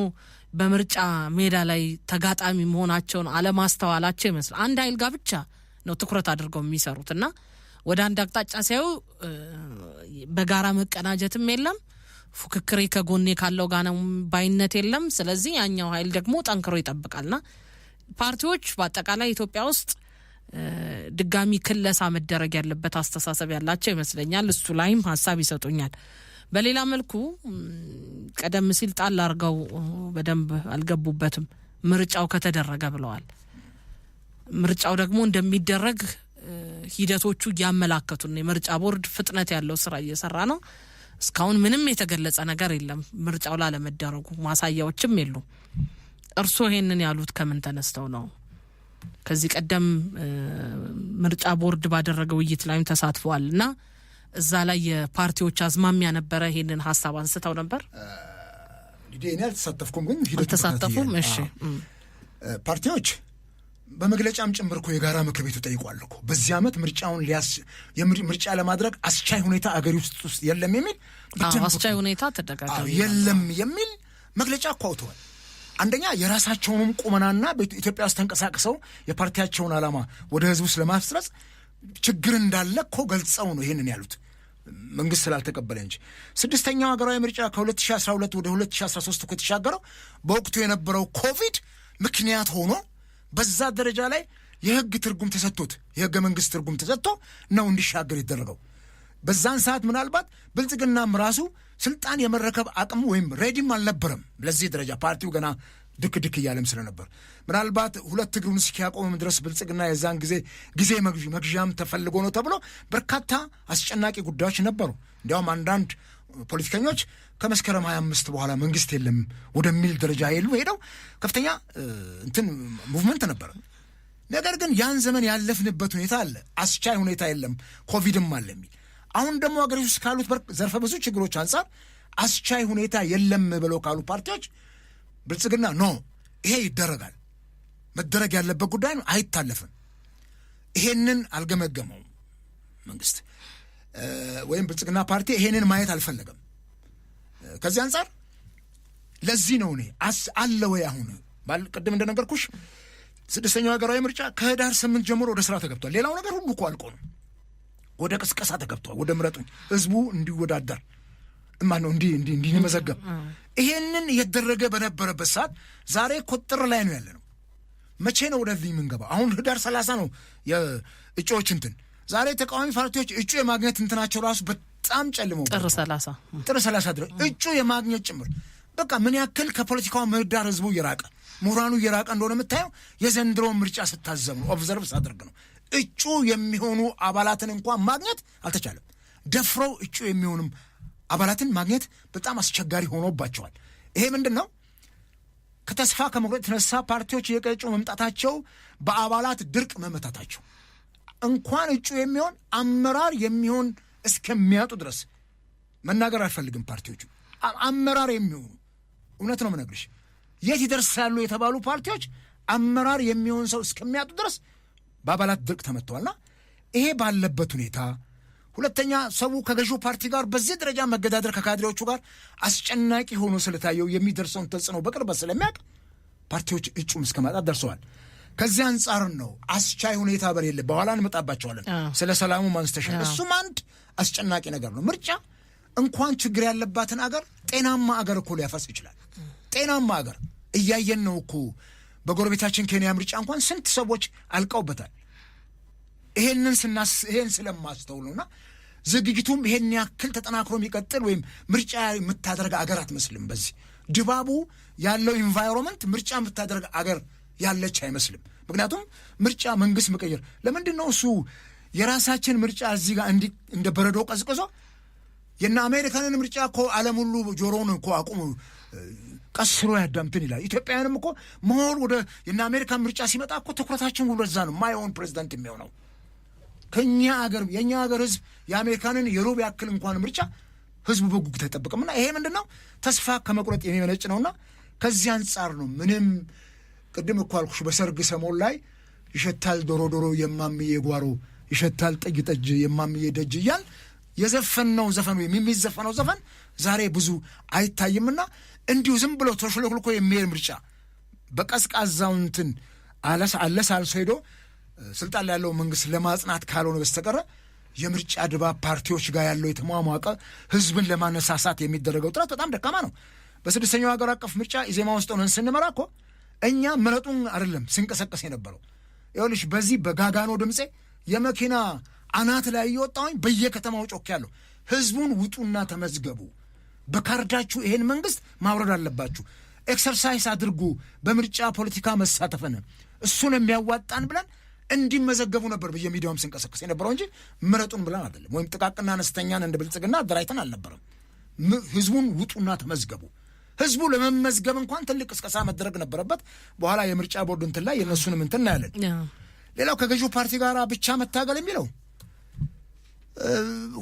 [SPEAKER 2] በምርጫ ሜዳ ላይ ተጋጣሚ መሆናቸውን አለማስተዋላቸው ይመስላል። አንድ ኃይል ጋር ብቻ ነው ትኩረት አድርገው የሚሰሩትና ወደ አንድ አቅጣጫ ሲያዩ በጋራ መቀናጀትም የለም፣ ፉክክሬ ከጎኔ ካለው ጋር ነው ባይነት የለም። ስለዚህ ያኛው ኃይል ደግሞ ጠንክሮ ይጠብቃልና ፓርቲዎች በአጠቃላይ ኢትዮጵያ ውስጥ ድጋሚ ክለሳ መደረግ ያለበት አስተሳሰብ ያላቸው ይመስለኛል። እሱ ላይም ሀሳብ ይሰጡኛል። በሌላ መልኩ ቀደም ሲል ጣል አድርገው በደንብ አልገቡበትም። ምርጫው ከተደረገ ብለዋል። ምርጫው ደግሞ እንደሚደረግ ሂደቶቹ እያመላከቱን የምርጫ ቦርድ ፍጥነት ያለው ስራ እየሰራ ነው። እስካሁን ምንም የተገለጸ ነገር የለም። ምርጫው ላለመደረጉ ማሳያዎችም የሉም። እርሶ ይሄንን ያሉት ከምን ተነስተው ነው? ከዚህ ቀደም ምርጫ ቦርድ ባደረገው ውይይት ላይም ተሳትፈዋል እና እዛ ላይ የፓርቲዎች አዝማሚያ ነበረ። ይሄንን ሀሳብ አንስተው ነበር።
[SPEAKER 1] እንግዲህ እኔ አልተሳተፍኩም፣ ግን
[SPEAKER 2] አልተሳተፉም። እሺ
[SPEAKER 1] ፓርቲዎች በመግለጫም ጭምር እኮ የጋራ ምክር ቤቱ ጠይቋል እኮ በዚህ ዓመት ምርጫውን ምርጫ ለማድረግ አስቻይ ሁኔታ አገሪ ውስጥ የለም የሚል
[SPEAKER 2] አስቻይ ሁኔታ ተደጋጋሚ
[SPEAKER 1] የለም የሚል መግለጫ እኮ አውጥተዋል። አንደኛ የራሳቸውንም ቁመናና በኢትዮጵያ ውስጥ ተንቀሳቅሰው የፓርቲያቸውን ዓላማ ወደ ህዝቡ ስለማስረጽ ችግር እንዳለ እኮ ገልጸው ነው ይህንን ያሉት መንግስት ስላልተቀበለ እንጂ። ስድስተኛው ሀገራዊ ምርጫ ከ2012 ወደ 2013 እኮ የተሻገረው በወቅቱ የነበረው ኮቪድ ምክንያት ሆኖ በዛ ደረጃ ላይ የህግ ትርጉም ተሰጥቶት የህገ መንግስት ትርጉም ተሰጥቶ ነው እንዲሻገር የተደረገው። በዛን ሰዓት ምናልባት ብልጽግናም ራሱ ስልጣን የመረከብ አቅሙ ወይም ሬዲም አልነበረም ለዚህ ደረጃ ፓርቲው ገና ድክ ድክ እያለም ስለነበር ምናልባት ሁለት እግሩን እስኪያቆም ድረስ ብልጽግና የዛን ጊዜ መግዣም ተፈልጎ ነው ተብሎ በርካታ አስጨናቂ ጉዳዮች ነበሩ። እንዲያውም አንዳንድ ፖለቲከኞች ከመስከረም 25 በኋላ መንግስት የለም ወደሚል ደረጃ ሄደው ከፍተኛ ሙቭመንት ነበረ። ነገር ግን ያን ዘመን ያለፍንበት ሁኔታ አለ፣ አስቻይ ሁኔታ የለም፣ ኮቪድም አለ የሚል። አሁን ደግሞ ሀገሪቱ ውስጥ ካሉት ዘርፈ ብዙ ችግሮች አንጻር አስቻይ ሁኔታ የለም ብለው ካሉ ፓርቲዎች ብልጽግና ኖ ይሄ ይደረጋል፣ መደረግ ያለበት ጉዳይ ነው፣ አይታለፍም፣ ይሄንን አልገመገመውም መንግስት ወይም ብልጽግና ፓርቲ ይሄንን ማየት አልፈለገም። ከዚህ አንጻር ለዚህ ነው እኔ አለ ወይ አሁን ቅድም እንደነገርኩሽ ስድስተኛው ሀገራዊ ምርጫ ከህዳር 8 ጀምሮ ወደ ስራ ተገብቷል። ሌላው ነገር ሁሉ እኮ አልቆ ነው ወደ ቅስቀሳ ተገብቷል። ወደ ምረጡኝ ህዝቡ እንዲወዳደር ማነው እንዲመዘገብ ይሄንን እየተደረገ በነበረበት ሰዓት ዛሬ እኮ ጥር ላይ ነው ያለ ነው። መቼ ነው ወደዚህ የምንገባው? አሁን ህዳር 30 ነው የእጩዎች ዛሬ ተቃዋሚ ፓርቲዎች እጩ የማግኘት እንትናቸው ራሱ በጣም ጨልመው
[SPEAKER 2] ጥር 30
[SPEAKER 1] ድረስ እጩ የማግኘት ጭምር በቃ ምን ያክል ከፖለቲካው ምህዳር ህዝቡ እየራቀ ምሁራኑ እየራቀ እንደሆነ የምታየው የዘንድሮ ምርጫ ስታዘብ ነው፣ ኦብዘርቭ ሳደርግ ነው። እጩ የሚሆኑ አባላትን እንኳን ማግኘት አልተቻለም። ደፍረው እጩ የሚሆኑም አባላትን ማግኘት በጣም አስቸጋሪ ሆኖባቸዋል። ይሄ ምንድን ነው? ከተስፋ ከመቁረጥ የተነሳ ፓርቲዎች እየቀጩ መምጣታቸው፣ በአባላት ድርቅ መመታታቸው እንኳን እጩ የሚሆን አመራር የሚሆን እስከሚያጡ ድረስ መናገር አልፈልግም። ፓርቲዎቹ አመራር የሚሆኑ እውነት ነው የምነግርሽ የት ይደርሳሉ የተባሉ ፓርቲዎች አመራር የሚሆን ሰው እስከሚያጡ ድረስ በአባላት ድርቅ ተመትተዋልና ይሄ ባለበት ሁኔታ ሁለተኛ ሰው ከገዢው ፓርቲ ጋር በዚህ ደረጃ መገዳደር ከካድሬዎቹ ጋር አስጨናቂ ሆኖ ስለታየው የሚደርሰውን ተጽዕኖ በቅርበት ስለሚያውቅ ፓርቲዎች እጩም እስከ ማጣት ደርሰዋል። ከዚህ አንጻር ነው አስቻይ ሁኔታ በሌለ በኋላ እንመጣባቸዋለን። ስለ ሰላሙ ማንስተሻል እሱም አንድ አስጨናቂ ነገር ነው። ምርጫ እንኳን ችግር ያለባትን አገር ጤናማ አገር እኮ ሊያፈርስ ይችላል። ጤናማ አገር እያየን ነው እኮ በጎረቤታችን ኬንያ ምርጫ እንኳን ስንት ሰዎች አልቀውበታል። ይሄን ስለማስተውሉና ዝግጅቱም ይሄን ያክል ተጠናክሮ የሚቀጥል ወይም ምርጫ የምታደርግ አገር አትመስልም። በዚህ ድባቡ ያለው ኢንቫይሮንመንት ምርጫ የምታደርግ አገር ያለች አይመስልም። ምክንያቱም ምርጫ መንግስት መቀየር ለምንድን ነው እሱ የራሳችን ምርጫ እዚህ ጋር እንደ በረዶ ቀዝቅዞ የና አሜሪካንን ምርጫ እኮ ዓለም ሁሉ ጆሮውን እኮ አቁሙ ቀስሮ ያዳምጥን ይላል። ኢትዮጵያውያንም እኮ መሆን ወደ የና አሜሪካን ምርጫ ሲመጣ እኮ ትኩረታችን ሁሉ እዛ ነው። ማይሆን ፕሬዚዳንት የሚሆነው የኛ ሀገር ህዝብ የአሜሪካንን የሩብ ያክል እንኳን ምርጫ ህዝቡ በጉጉት አይጠብቅምና ይሄ ምንድነው ተስፋ ከመቁረጥ የሚመነጭ ነውና ከዚህ አንጻር ነው ምንም ቅድም እኮ አልኩሽ በሰርግ ሰሞን ላይ ይሸታል ዶሮ የማምዬ ጓሮ ይሸታል ጠጅ የማምዬ ደጅ እያል የዘፈነው ዘፈን ወይም የሚዘፈነው ዘፈን ዛሬ ብዙ አይታይምና እንዲሁ ዝም ብሎ ተሽሎክልኮ የሚሄድ ምርጫ በቀዝቃዛው አለሳልሶ ሄዶ ስልጣን ላይ ያለው መንግስት ለማጽናት ካልሆነ በስተቀር የምርጫ ድባብ ፓርቲዎች ጋር ያለው የተሟሟቀ ህዝብን ለማነሳሳት የሚደረገው ጥረት በጣም ደካማ ነው። በስድስተኛው ሀገር አቀፍ ምርጫ ኢዜማ ውስጥ ሆነን ስንመራ እኮ እኛ ምረጡን አይደለም ስንቀሰቀስ የነበረው ይኸውልሽ በዚህ በጋጋኖ ድምፄ የመኪና አናት ላይ እየወጣሁኝ በየከተማው ጮክ ያለው ህዝቡን ውጡና ተመዝገቡ፣ በካርዳችሁ ይሄን መንግስት ማውረድ አለባችሁ፣ ኤክሰርሳይዝ አድርጉ፣ በምርጫ ፖለቲካ መሳተፈን እሱን የሚያዋጣን ብለን እንዲመዘገቡ ነበር በየሚዲያውም ስንቀሰቀስ የነበረው እንጂ ምረጡን ብለን አይደለም። ወይም ጥቃቅና አነስተኛን እንደ ብልጽግና አደራጅተን አልነበረም። ህዝቡን ውጡና ተመዝገቡ። ህዝቡ ለመመዝገብ እንኳን ትልቅ ቅስቀሳ መደረግ ነበረበት። በኋላ የምርጫ ቦርድ እንትን ላይ የእነሱንም እንትን እናያለን። ሌላው ከገዢው ፓርቲ ጋር ብቻ መታገል የሚለው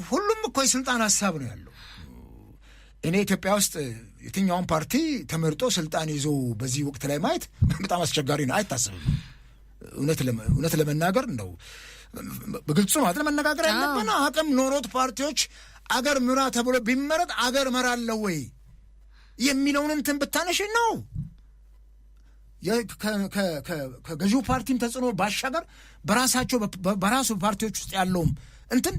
[SPEAKER 1] ሁሉም እኮ የስልጣን ሀሳብ ነው ያለው። እኔ ኢትዮጵያ ውስጥ የትኛውን ፓርቲ ተመርጦ ስልጣን ይዞ በዚህ ወቅት ላይ ማየት በጣም አስቸጋሪ ነው፣ አይታሰብም። እውነት ለመናገር እንደው በግልጹ ማለት ለመነጋገር ያለብን አቅም ኖሮት ፓርቲዎች አገር ምራ ተብሎ ቢመረጥ አገር መራለው ወይ የሚለውን እንትን ብታነሽ ነው። ከገዢው ፓርቲም ተጽዕኖ ባሻገር በራሱ ፓርቲዎች ውስጥ ያለውም እንትን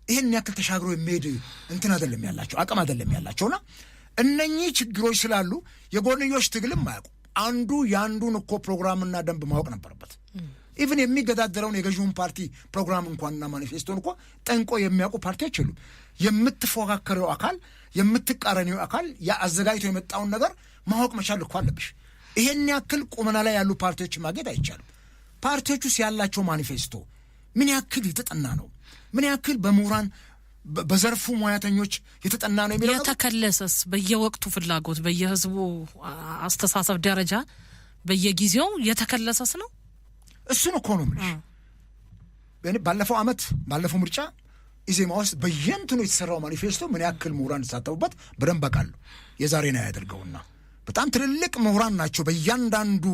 [SPEAKER 1] ይሄን ያክል ተሻግሮ የሚሄድ እንትን አይደለም ያላቸው አቅም አይደለም ያላቸውና እነኚህ ችግሮች ስላሉ የጎንዮሽ ትግልም ማያውቁ አንዱ የአንዱን እኮ ፕሮግራምና ደንብ ማወቅ ነበረበት። ኢቭን የሚገዳደረውን የገዢውን ፓርቲ ፕሮግራም እንኳንና ማኒፌስቶን እኮ ጠንቆ የሚያውቁ ፓርቲዎች የሉም። የምትፎካከረው አካል የምትቃረኒው አካል አዘጋጅቶ የመጣውን ነገር ማወቅ መቻል እኮ አለብሽ። ይሄን ያክል ቁመና ላይ ያሉ ፓርቲዎች ማግኘት አይቻልም። ፓርቲዎች ውስጥ ያላቸው ማኒፌስቶ ምን ያክል የተጠና ነው? ምን ያክል በምሁራን በዘርፉ ሙያተኞች የተጠና ነው የሚለው
[SPEAKER 2] የተከለሰስ በየወቅቱ ፍላጎት በየህዝቡ አስተሳሰብ ደረጃ በየጊዜው የተከለሰስ ነው።
[SPEAKER 1] እሱን እኮ ነው የምልሽ። ባለፈው ምርጫ ኢዜማ ውስጥ በየእንትኑ የተሰራው ማኒፌስቶ ምን ያክል ምሁራን ተሳተፉበት በደንብ አውቃለሁ። የዛሬን አያደርገውና በጣም ትልልቅ ምሁራን ናቸው በእያንዳንዱ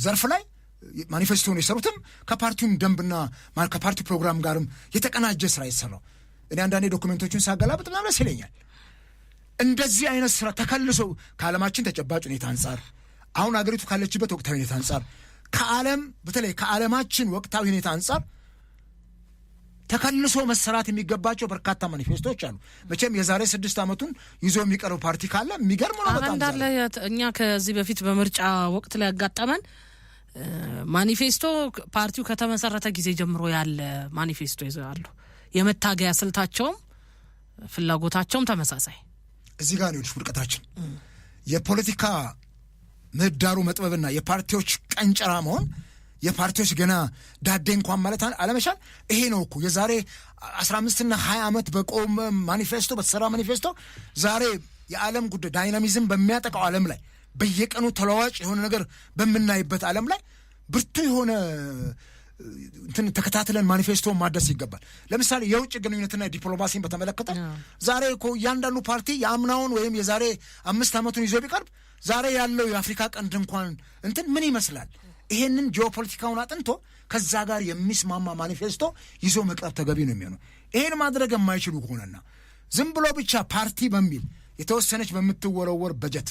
[SPEAKER 1] ዘርፍ ላይ ማኒፌስቶን የሰሩትም ከፓርቲውም ደንብና ከፓርቲ ፕሮግራም ጋርም የተቀናጀ ስራ የተሰራው። እኔ አንዳንዴ ዶኩሜንቶቹን ሳገላብጥ ምናምን ደስ ይለኛል። እንደዚህ አይነት ስራ ተከልሶ ከዓለማችን ተጨባጭ ሁኔታ አንጻር አሁን አገሪቱ ካለችበት ወቅታዊ ሁኔታ አንጻር በተለይ ከዓለማችን ወቅታዊ ሁኔታ አንጻር ተከልሶ መሰራት የሚገባቸው በርካታ ማኒፌስቶች አሉ። መቼም የዛሬ 6 ዓመቱን ይዞ የሚቀርብ ፓርቲ ካለ የሚገርም ነው በጣም
[SPEAKER 2] እንዳለ። እኛ ከዚህ በፊት በምርጫ ወቅት ላይ ያጋጠመን ማኒፌስቶ ፓርቲው ከተመሰረተ ጊዜ ጀምሮ ያለ ማኒፌስቶ ይዘዋሉ። የመታገያ ስልታቸውም ፍላጎታቸውም ተመሳሳይ።
[SPEAKER 1] እዚህ ጋር ነው ውድቀታችን። የፖለቲካ ምህዳሩ መጥበብና የፓርቲዎች ቀንጨራ መሆን የፓርቲዎች ገና ዳዴ እንኳን ማለት አለመቻል ይሄ ነው እኮ የዛሬ 15ና 20 ዓመት በቆመ ማኒፌስቶ በተሰራ ማኒፌስቶ ዛሬ የዓለም ጉዳይ ዳይናሚዝም በሚያጠቃው ዓለም ላይ በየቀኑ ተለዋዋጭ የሆነ ነገር በምናይበት ዓለም ላይ ብርቱ የሆነ እንትን ተከታትለን ማኒፌስቶ ማደስ ይገባል። ለምሳሌ የውጭ ግንኙነትና ዲፕሎማሲን በተመለከተ ዛሬ እኮ እያንዳንዱ ፓርቲ የአምናውን ወይም የዛሬ 5 ዓመቱን ይዞ ቢቀርብ ዛሬ ያለው የአፍሪካ ቀንድ እንኳን እንትን ምን ይመስላል? ይሄንን ጂኦፖለቲካውን አጥንቶ ከዛ ጋር የሚስማማ ማኒፌስቶ ይዞ መቅረብ ተገቢ ነው የሚሆነው። ይሄን ማድረግ የማይችሉ ከሆነና ዝም ብሎ ብቻ ፓርቲ በሚል የተወሰነች በምትወረወር በጀት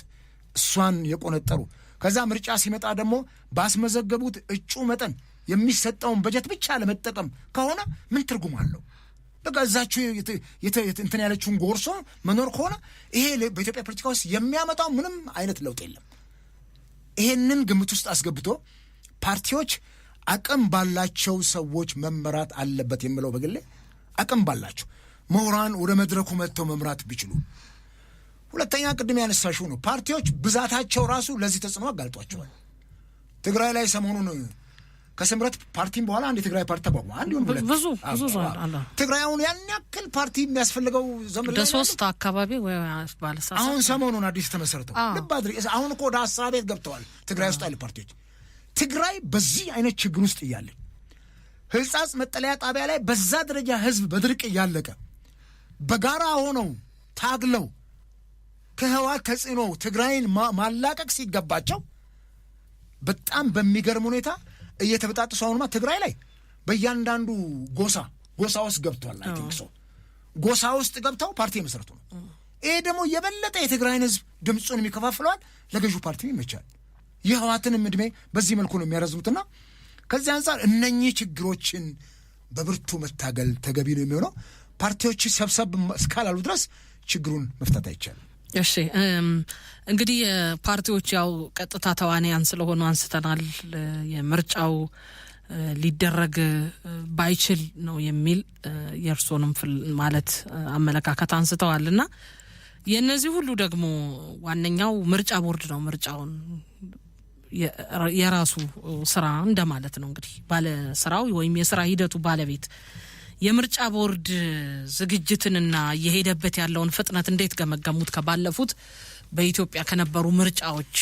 [SPEAKER 1] እሷን የቆነጠሩ ከዛ ምርጫ ሲመጣ ደግሞ ባስመዘገቡት እጩ መጠን የሚሰጠውን በጀት ብቻ ለመጠቀም ከሆነ ምን ትርጉም አለው? በቃ እዛችሁ እንትን ያለችውን ጎርሶ መኖር ከሆነ ይሄ በኢትዮጵያ ፖለቲካ ውስጥ የሚያመጣው ምንም አይነት ለውጥ የለም። ይሄንን ግምት ውስጥ አስገብቶ ፓርቲዎች አቅም ባላቸው ሰዎች መመራት አለበት የሚለው በግሌ አቅም ባላቸው ምሁራን ወደ መድረኩ መጥተው መምራት ቢችሉ። ሁለተኛ ቅድም ያነሳሽው ነው ፓርቲዎች ብዛታቸው ራሱ ለዚህ ተጽዕኖ አጋልጧቸዋል። ትግራይ ላይ ሰሞኑን ከስምረት ፓርቲም በኋላ አንድ የትግራይ ፓርቲ ተቋቋመ። አንድ ይሁን ሁለት
[SPEAKER 2] ብዙ አለ።
[SPEAKER 1] ትግራይ አሁን ያን ያክል ፓርቲ የሚያስፈልገው ዘመን ላይ
[SPEAKER 2] ለሶስት አካባቢ ወይ ባለሳሳ
[SPEAKER 1] አሁን ሰሞኑን አዲስ ተመሰረተው ልብ አድርግ። አሁን እኮ ወደ 10 ቤት ገብተዋል ትግራይ ውስጥ ያሉ ፓርቲዎች። ትግራይ በዚህ አይነት ችግር ውስጥ እያለ ህጻጽ መጠለያ ጣቢያ ላይ በዛ ደረጃ ህዝብ በድርቅ እያለቀ በጋራ ሆነው ታግለው ከህወሓት ተጽዕኖ ትግራይን ማላቀቅ ሲገባቸው በጣም በሚገርም ሁኔታ እየተበጣጠሱ አሁንማ ትግራይ ላይ በእያንዳንዱ ጎሳ ውስጥ ገብቷል። አይ ቲንክ ሶ ጎሳ ውስጥ ገብተው ፓርቲ የመሰረቱ ነው። ይሄ ደግሞ የበለጠ የትግራይን ህዝብ ድምፁን የሚከፋፍለዋል፣ ለገዢው ፓርቲ ይመቻል። የህወሓትንም ዕድሜ በዚህ መልኩ ነው የሚያረዝሙትና ከዚህ አንጻር እነኚህ ችግሮችን በብርቱ መታገል ተገቢ ነው የሚሆነው። ፓርቲዎች ሰብሰብ እስካላሉ ድረስ ችግሩን መፍታት አይቻልም።
[SPEAKER 2] እሺ እንግዲህ ፓርቲዎች ያው ቀጥታ ተዋንያን ስለሆኑ አንስተናል። የምርጫው ሊደረግ ባይችል ነው የሚል የእርሶንም ማለት አመለካከት አንስተዋልና የእነዚህ ሁሉ ደግሞ ዋነኛው ምርጫ ቦርድ ነው። ምርጫውን የራሱ ስራ እንደማለት ነው እንግዲህ ባለ ስራው ወይም የስራ ሂደቱ ባለቤት የምርጫ ቦርድ ዝግጅትንና የሄደበት ያለውን ፍጥነት እንዴት ገመገሙት? ከባለፉት በኢትዮጵያ ከነበሩ ምርጫዎች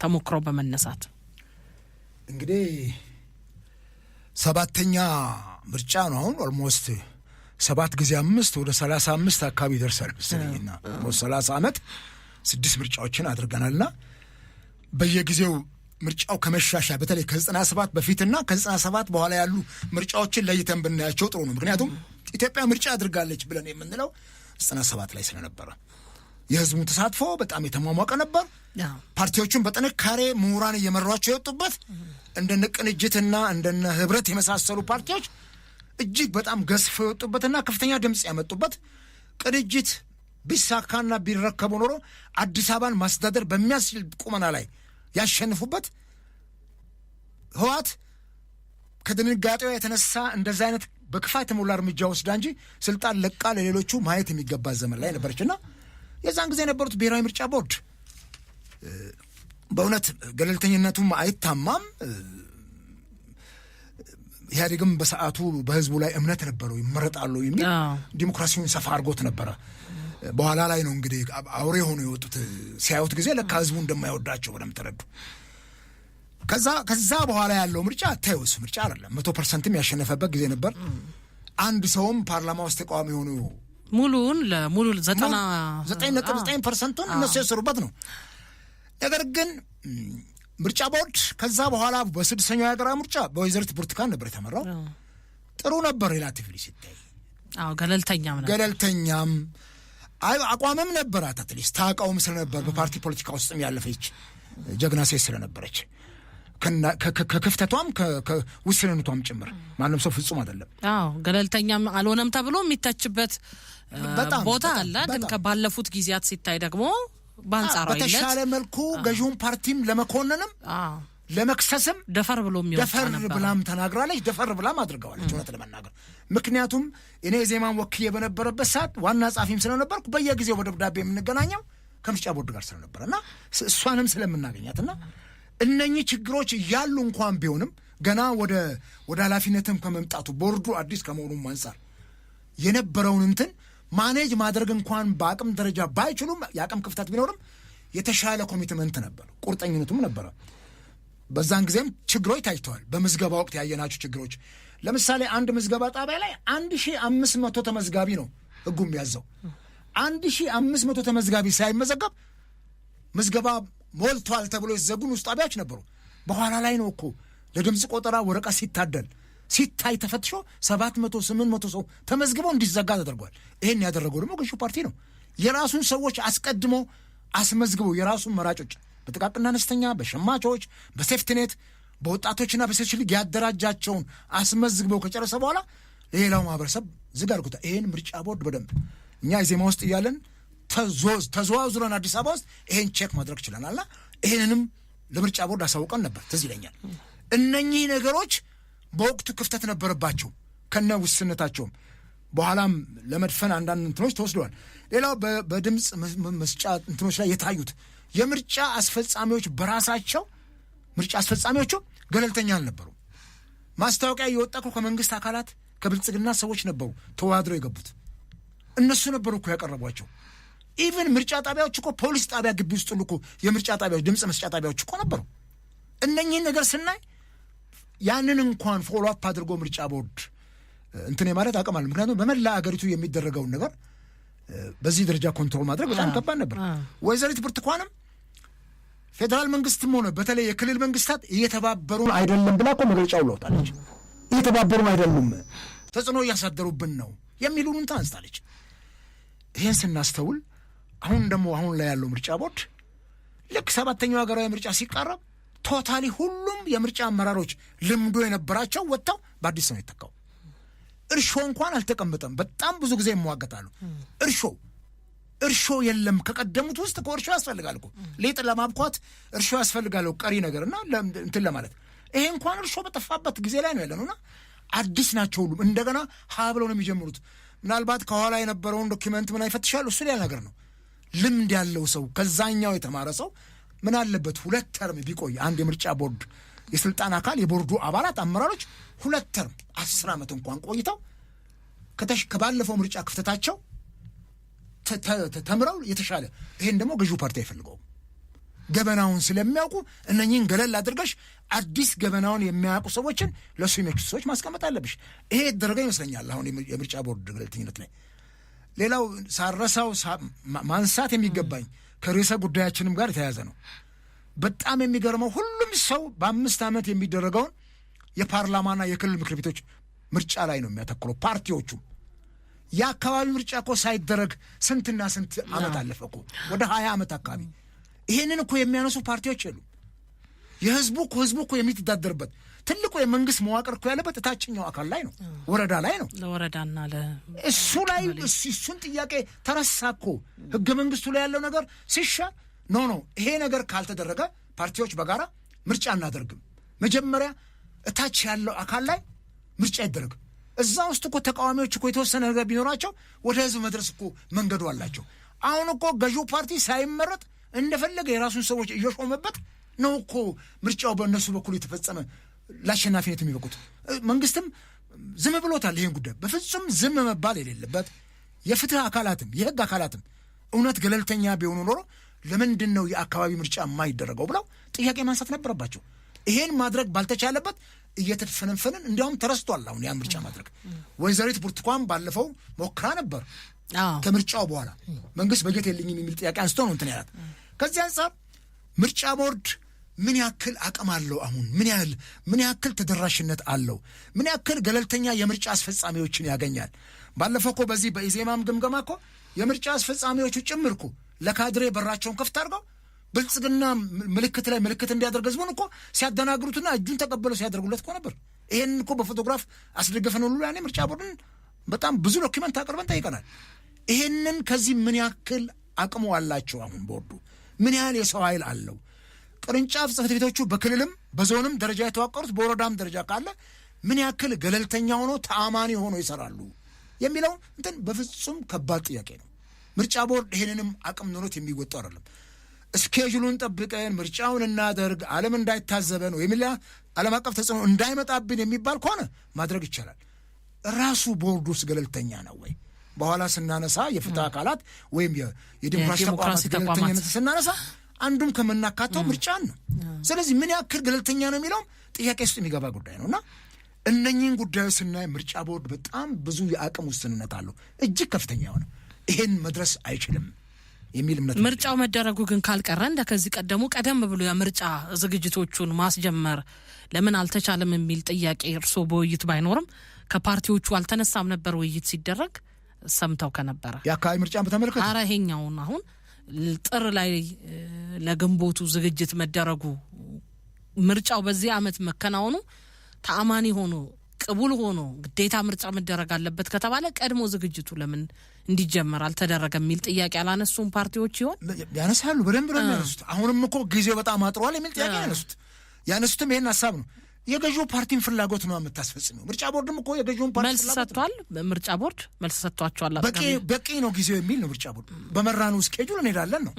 [SPEAKER 2] ተሞክሮ በመነሳት
[SPEAKER 1] እንግዲህ 7ኛ ምርጫ ነው አሁን ኦልሞስት 7 ጊዜ 5 ወደ 35 አካባቢ ይደርሳል መሰለኝና 30 ዓመት 6 ምርጫዎችን አድርገናልና በየጊዜው ምርጫው ከመሻሻል በተለይ ከ97 በፊትና ከ97 በኋላ ያሉ ምርጫዎችን ለይተን ብናያቸው ጥሩ ነው። ምክንያቱም ኢትዮጵያ ምርጫ አድርጋለች ብለን የምንለው 97 ላይ ስለነበረ የህዝቡ ተሳትፎ በጣም የተሟሟቀ ነበር። ፓርቲዎቹን በጥንካሬ ምሁራን እየመሯቸው የወጡበት እንደነ ቅንጅትና እንደነ ህብረት የመሳሰሉ ፓርቲዎች እጅግ በጣም ገዝፈው የወጡበትና ከፍተኛ ድምፅ ያመጡበት ቅንጅት ቢሳካና ቢረከቡ ኖሮ አዲስ አበባን ማስተዳደር በሚያስችል ቁመና ላይ ያሸንፉበት ህወሓት ከድንጋጤው የተነሳ እንደዚህ አይነት በክፋት የተሞላ እርምጃ ወስዳ እንጂ ስልጣን ለቃ ለሌሎቹ ማየት የሚገባ ዘመን ላይ ነበረችና የዛን ጊዜ የነበሩት ብሔራዊ ምርጫ ቦርድ በእውነት ገለልተኝነቱም አይታማም። ኢህአዴግም በሰዓቱ በህዝቡ ላይ እምነት ነበረው ይመረጣሉ የሚል ዲሞክራሲውን ሰፋ አድርጎት ነበረ። በኋላ ላይ ነው እንግዲህ አውሬ ሆኖ የወጡት ሲያዩት ጊዜ ለካ ህዝቡ እንደማይወዳቸው በደምብ ተረዱ። ከዛ በኋላ ያለው ምርጫ ታዩስ ምርጫ አይደለም። 100% ያሸነፈበት ጊዜ ነበር። አንድ ሰውም ፓርላማ ውስጥ ተቃዋሚ ሆኖ
[SPEAKER 2] ሙሉውን ለሙሉ
[SPEAKER 1] 99.9% እነሱ የሰሩበት ነው። ነገር ግን ምርጫ ቦርድ ከዛ በኋላ በስድስተኛው የሀገራዊ ምርጫ በወይዘሪት ብርቱካን ነበር የተመራው። ጥሩ ነበር ሪላቲቭሊ ሲታይ። ገለልተኛም አቋምም ነበራት። አትሊስት ታውቀውም ስለነበር በፓርቲ ፖለቲካ ውስጥም ያለፈች ጀግና ሴት ስለነበረች ከክፍተቷም ከውስንነቷም ጭምር ማንም ሰው ፍጹም አይደለም።
[SPEAKER 2] ገለልተኛም አልሆነም ተብሎ የሚተችበት ቦታ አለ። ግን ከባለፉት ጊዜያት ሲታይ ደግሞ በአንጻራዊነት
[SPEAKER 1] በተሻለ መልኩ ገዢውን ፓርቲም ለመኮንንም ለመክሰስም
[SPEAKER 2] ደፈር
[SPEAKER 1] ብላም ተናግራለች። ደፈር ብላም አድርገዋለች እውነት ለመናገር። ምክንያቱም እኔ ዜማን ወክዬ በነበረበት ሰዓት ዋና ጻፊም ስለነበርኩ በየጊዜው በደብዳቤ የምንገናኘው ከምርጫ ቦርድ ጋር ስለነበረና እሷንም ስለምናገኛትና እነኚህ ችግሮች እያሉ እንኳን ቢሆንም ገና ወደ ኃላፊነትም ከመምጣቱ ቦርዱ አዲስ ከመሆኑም አንጻር የነበረውን እንትን ማኔጅ ማድረግ እንኳን በአቅም ደረጃ ባይችሉም የአቅም ክፍተት ቢኖርም የተሻለ ኮሚትመንት ነበር፣ ቁርጠኝነቱም ነበረ። በዛን ጊዜም ችግሮች ታይተዋል። በምዝገባ ወቅት ያየናቸው ችግሮች ለምሳሌ አንድ ምዝገባ ጣቢያ ላይ 1500 ተመዝጋቢ ነው ህጉ የሚያዘው። 1500 ተመዝጋቢ ሳይመዘገብ ምዝገባ ሞልቷል ተብሎ የተዘጉ ውስጥ ጣቢያዎች ነበሩ። በኋላ ላይ ነው እኮ ለድምፅ ቆጠራ ወረቀት ሲታይ ተፈትሾ 700-800 ሰው ተመዝግበው እንዲዘጋ ተደርጓል። ይሄን ያደረገው ደግሞ ገዢው ፓርቲ ነው። የራሱን ሰዎች አስቀድሞ አስመዝግበው የራሱን መራጮች በጥቃቅንና አነስተኛ፣ በሸማቾች፣ በሴፍትኔት፣ በወጣቶችና በሴቶች ሊግ ያደራጃቸውን አስመዝግበው ከጨረሰ በኋላ ለሌላው ማህበረሰብ ዝግ አድርጎታል። ይሄን ምርጫ ቦርድ በደንብ እኛ የዜማ ውስጥ እያለን ተዘዋዙረን አዲስ አበባ ውስጥ ይሄን ቼክ ማድረግ ችለናልና ይሄንንም ለምርጫ ቦርድ አሳውቀን ነበር። ትዝ ይለኛል። እነኚህ ነገሮች በወቅቱ ክፍተት ነበረባቸው ከነ ውስንነታቸውም በኋላም ለመድፈን አንዳንድ እንትኖች ተወስደዋል። ሌላው በድምፅ መስጫ እንትኖች ላይ የታዩት የምርጫ አስፈጻሚዎች በራሳቸው ምርጫ አስፈጻሚዎቹ ገለልተኛ አልነበሩ። ማስታወቂያ የወጣ ከመንግስት አካላት ከብልጽግና ሰዎች ነበሩ ተዋድረው የገቡት። እነሱ ነበሩ እኮ ያቀረቧቸው። ኢቭን ምርጫ ጣቢያዎች እኮ ፖሊስ ጣቢያ ግቢ ውስጥ እኮ የምርጫ ጣቢያዎች ድምፅ መስጫ ጣቢያዎች እኮ ነበሩ። እነኚህን ነገር ስናይ ያንን እንኳን ፎሎ አፕ አድርጎ ምርጫ ቦርድ እንትን ማለት አቅም አለ። ምክንያቱም በመላ አገሪቱ የሚደረገውን ነገር በዚህ ደረጃ ኮንትሮል ማድረግ በጣም ከባድ ነበር። ወይዘሪት ብርቱካንም ፌዴራል መንግስትም ሆነ በተለይ የክልል መንግስታት እየተባበሩን አይደለም ብላ እኮ መግለጫው ለውጣለች። እየተባበሩን አይደሉም፣ ተጽዕኖ እያሳደሩብን ነው የሚሉን እንትን አንስታለች። ይህን ስናስተውል አሁን ላይ ያለው ምርጫ ቦርድ ልክ 7ኛው ሀገራዊ ምርጫ ሲቃረብ ቶታሊ ሁሉም የምርጫ አመራሮች ልምዶ የነበራቸው ወጥተው በአዲስ ነው የተካው። እርሾ እንኳን አልተቀመጠም። በጣም ብዙ ጊዜ ይሟገታሉ። እርሾ የለም። ከቀደሙት ውስጥ እኮ እርሾ ያስፈልጋል እኮ ሊጥ ለማብኳት እርሾ ያስፈልጋል ቀሪ ነገርና እንትን ለማለት ይሄ እንኳን እርሾ በጠፋበት ጊዜ ላይ ነው ያለነውና አዲስ ናቸው ሁሉም። እንደገና ብለው ነው የሚጀምሩት። ምናልባት ከኋላ የነበረውን ዶኪመንት ምን አይፈትሻሉ፣ እሱ ሌላ ነገር ነው። ልምድ ያለው ሰው ከዛኛው የተማረ ሰው ምን አለበት 2 ተርም ቢቆይ አንድ የምርጫ ቦርድ የስልጣን አካል የቦርዱ አባላት አመራሮች 2 ተርም 10 ዓመት እንኳን ቆይተው ከባለፈው ምርጫ ክፍተታቸው ተምረው የተሻለ ይሄን ደግሞ ገዢው ፓርቲ አይፈልገውም። ገበናውን ስለሚያውቁ እነኚህን ገለል አድርገሽ አዲስ ገበናውን የሚያውቁ ሰዎችን ለሱ የሚያውቁ ሰዎች ማስቀመጥ አለብሽ። ይሄ የተደረገ ይመስለኛል አሁን የምርጫ ቦርድ ገለልተኝነት ላይ። ሌላው ሳረሳው ማንሳት የሚገባኝ ከርዕሰ ጉዳያችንም ጋር የተያያዘ ነው። በጣም የሚገርመው ሁሉም ሰው በ5 ዓመት የሚደረገውን የፓርላማና የክልል ምክር ቤቶች ምርጫ ላይ ነው የሚያተኩረው። ፓርቲዎቹም የአካባቢ ምርጫ እኮ ሳይደረግ ስንትና ስንት ዓመት አለፈ እኮ፣ ወደ 20 ዓመት አካባቢ። ይሄንን እኮ የሚያነሱ ፓርቲዎች የሉም። ህዝቡ እኮ የሚተዳደርበት ትልቁ የመንግስት መዋቅር እኮ ያለበት ታችኛው አካል ላይ ነው፣ ወረዳ ላይ ነው።
[SPEAKER 2] ለወረዳና
[SPEAKER 1] እሱ ላይ እሱን ጥያቄ ተረሳ እኮ። ህገ መንግስቱ ላይ ያለው ነገር ሲሻር ኖ ይሄ ነገር ካልተደረገ ፓርቲዎች በጋራ ምርጫ እናደርግም፣ መጀመሪያ እታች ያለው አካል ላይ ምርጫ ይደረግ። እዛ ውስጥ እኮ ተቃዋሚዎች እኮ የተወሰነ ነገር ቢኖራቸው ወደ ህዝብ መድረስ እኮ መንገዱ አላቸው። አሁን እኮ ገዢው ፓርቲ ሳይመረጥ እንደፈለገ የራሱን ሰዎች እየሾመበት ነው እኮ ምርጫው በእነሱ በኩል የተፈጸመ ለአሸናፊነት የሚበቁት። መንግስትም ዝም ብሎታል ይሄን ጉዳይ። በፍጹም ዝም መባል የሌለበት የፍትህ አካላትም የህግ አካላትም እውነት ገለልተኛ ቢሆኑ ኖሮ ለምንድን ነው የአካባቢ ምርጫ የማይደረገው ብለው ጥያቄ ማንሳት ነበረባቸው። ይሄን ማድረግ ባልተቻለበት እየተፈነፈንን እንዲያውም ተረስቷል አሁን ያን ምርጫ ማድረግ። ወይዘሪት ብርቱካን ባለፈው ሞክራ ነበር። ከምርጫው በኋላ መንግስት በጀት የለኝም የሚል ጥያቄ አንስቶ ነው እንትን ያላት። ከዚህ አንጻር ምርጫ ቦርድ ምን ያክል አቅም አለው? አሁን ምን ያክል ተደራሽነት አለው? ምን ያክል ገለልተኛ የምርጫ አስፈጻሚዎችን ያገኛል? ባለፈው እኮ በዚህ በኢዜማም ግምገማ እኮ የምርጫ አስፈጻሚዎቹ ጭምር እኮ ለካድሬ በራቸውን ከፍት አድርገው ብልጽግና ምልክት ላይ ምልክት እንዲያደርግ ህዝቡን እኮ ሲያደናግሩትና እጁን ተቀበለው ሲያደርጉለት እኮ ነበር። ይሄን እኮ በፎቶግራፍ አስደገፈን ሁሉ ያኔ ምርጫ ቦርድን በጣም ብዙ ዶኪመንት አቅርበን ጠይቀናል። ይሄንን ከዚህ ምን ያክል አቅሙ አላቸው? አሁን ቦርዱ ምን ያህል የሰው ኃይል አለው? ቅርንጫፍ ጽሕፈት ቤቶቹ በክልልም በዞንም ደረጃ የተዋቀሩት በወረዳም ደረጃ ካለ ምን ያክል ገለልተኛ ሆኖ ተአማኒ ሆኖ ይሰራሉ የሚለው እንትን በፍጹም ከባድ ጥያቄ ነው። ምርጫ ቦርድ ይሄንንም አቅም ኖሮት የሚወጣው አይደለም። እስኬጁሉን ጠብቀን ምርጫውን እናደርግ ዓለም እንዳይታዘበን ወይም ዓለም አቀፍ ተጽዕኖ እንዳይመጣብን የሚባል ከሆነ ማድረግ ይቻላል። ራሱ ቦርዱስ ገለልተኛ ነው ወይ? በኋላ ስናነሳ የፍትህ አካላት ወይም የዲሞክራሲ ተቋማት ገለልተኛነት ስናነሳ አንዱም ከምናካተው ምርጫን ነው። ስለዚህ ምን ያክል ገለልተኛ ነው የሚለውም ጥያቄ ውስጥ የሚገባ ጉዳይ ነው እና እነኚህን ጉዳዮች ስናይ ምርጫ ቦርድ በጣም ብዙ የአቅም ውስንነት አለው፣ እጅግ ከፍተኛ የሆነ ይሄን መድረስ አይችልም የሚል እምነት።
[SPEAKER 2] ምርጫው መደረጉ ግን ካልቀረ እንደ ከዚህ ቀደሙ ቀደም ብሎ የምርጫ ዝግጅቶቹን ማስጀመር ለምን አልተቻለም የሚል ጥያቄ እርስዎ በውይይት ባይኖርም ከፓርቲዎቹ አልተነሳም ነበር? ውይይት ሲደረግ ሰምተው ከነበረ
[SPEAKER 1] የአካባቢ ምርጫን በተመለከተ
[SPEAKER 2] ኧረ ይሄኛውን አሁን ጥር ላይ ለግንቦቱ ዝግጅት መደረጉ ምርጫው በዚህ ዓመት መከናወኑ ተአማኒ ሆኖ ቅቡል ሆኖ ግዴታ ምርጫ መደረግ አለበት ከተባለ ቀድሞ ዝግጅቱ ለምን እንዲጀመር አልተደረገም የሚል ጥያቄ አላነሱም ፓርቲዎች? ይሆን
[SPEAKER 1] ያነሳሉ፣ በደንብ ነው የሚያነሱት። አሁንም እኮ ጊዜው በጣም አጥሯል የሚል ጥያቄ ያነሱትም ይሄን ሀሳብ ነው። የገዢው ፓርቲን ፍላጎት ነው የምታስፈጽመው። ምርጫ ቦርድም እኮ የገዢውን ፓርቲ
[SPEAKER 2] መልስ ሰጥቷል። ምርጫ ቦርድ መልስ ሰጥቷቸዋል።
[SPEAKER 1] በቂ ነው ጊዜው የሚል ነው። ምርጫ ቦርድ በመራኑ ስኬጁል እንሄዳለን ነው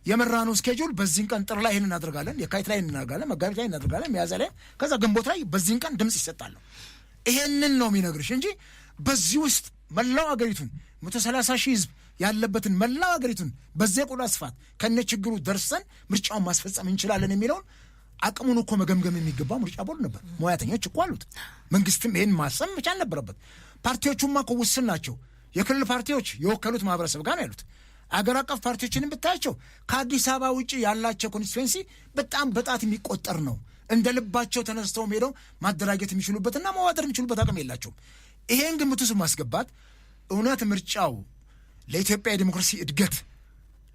[SPEAKER 1] የመራኑ ስኬጁል። በዚህን ቀን ጥር ላይ ይህን እናደርጋለን፣ የካቲት ላይ እናደርጋለን፣ መጋቢት ላይ እናደርጋለን፣ ሚያዝያ ላይ፣ ከዛ ግንቦት ላይ በዚህን ቀን ድምፅ ይሰጣል። ይሄንን ነው የሚነግርሽ እንጂ በዚህ ውስጥ መላው አገሪቱን 130 ሺህ ህዝብ ያለበትን መላው አገሪቱን በዚያ ቆዳ ስፋት ከነ ችግሩ ደርሰን ምርጫውን ማስፈጸም እንችላለን የሚለውን አቅሙን እኮ መገምገም የሚገባው ምርጫ ቦርድ ነበር። ሙያተኞች እኮ አሉት። መንግስትም ይሄን ማሰብ መቻል ነበረበት። ፓርቲዎቹማ እኮ ውስን ናቸው። የክልል ፓርቲዎች የወከሉት ማህበረሰብ ጋር ነው ያሉት። አገር አቀፍ ፓርቲዎችንም ብታያቸው ከአዲስ አበባ ውጭ ያላቸው ኮንስቲትዌንሲ በጣም በጣት የሚቆጠር ነው። እንደ ልባቸው ተነስተው ሄደው ማደራጀት የሚችሉበትና መዋጠር የሚችሉበት አቅም የላቸውም። ይሄን ግምት ውስጥ ማስገባት እውነት ምርጫው ለኢትዮጵያ የዲሞክራሲ እድገት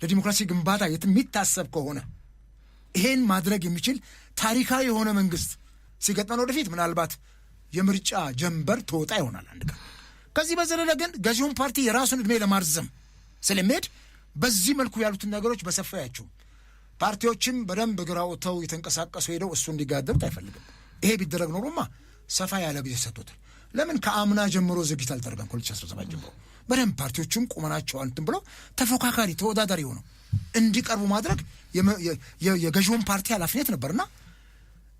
[SPEAKER 1] ለዲሞክራሲ ግንባታ የሚታሰብ ከሆነ ይሄን ማድረግ የሚችል ታሪካዊ የሆነ መንግስት ሲገጥመን ወደፊት ምናልባት የምርጫ ጀንበር ተወጣ ይሆናል አንድ ቀን። ከዚህ በዘለለ ግን ገዢውን ፓርቲ የራሱን እድሜ ለማርዘም ስለሚሄድ በዚህ መልኩ ያሉትን ነገሮች በሰፋ ያቸው ፓርቲዎችም በደንብ ግራ ወጥተው የተንቀሳቀሱ ሄደው እሱ እንዲጋደሩት አይፈልግም። ይሄ ቢደረግ ኖሮማ ሰፋ ያለ ጊዜ ሰጥቶታል። ለምን ከአምና ጀምሮ ዝግጅት አልተደረገም? 2017 ጀምሮ በደንብ ፓርቲዎችም ቁመናቸው አንትን ብለው ተፎካካሪ ተወዳዳሪ ሆነው እንዲቀርቡ ማድረግ የገዢውን ፓርቲ ኃላፊነት ነበርና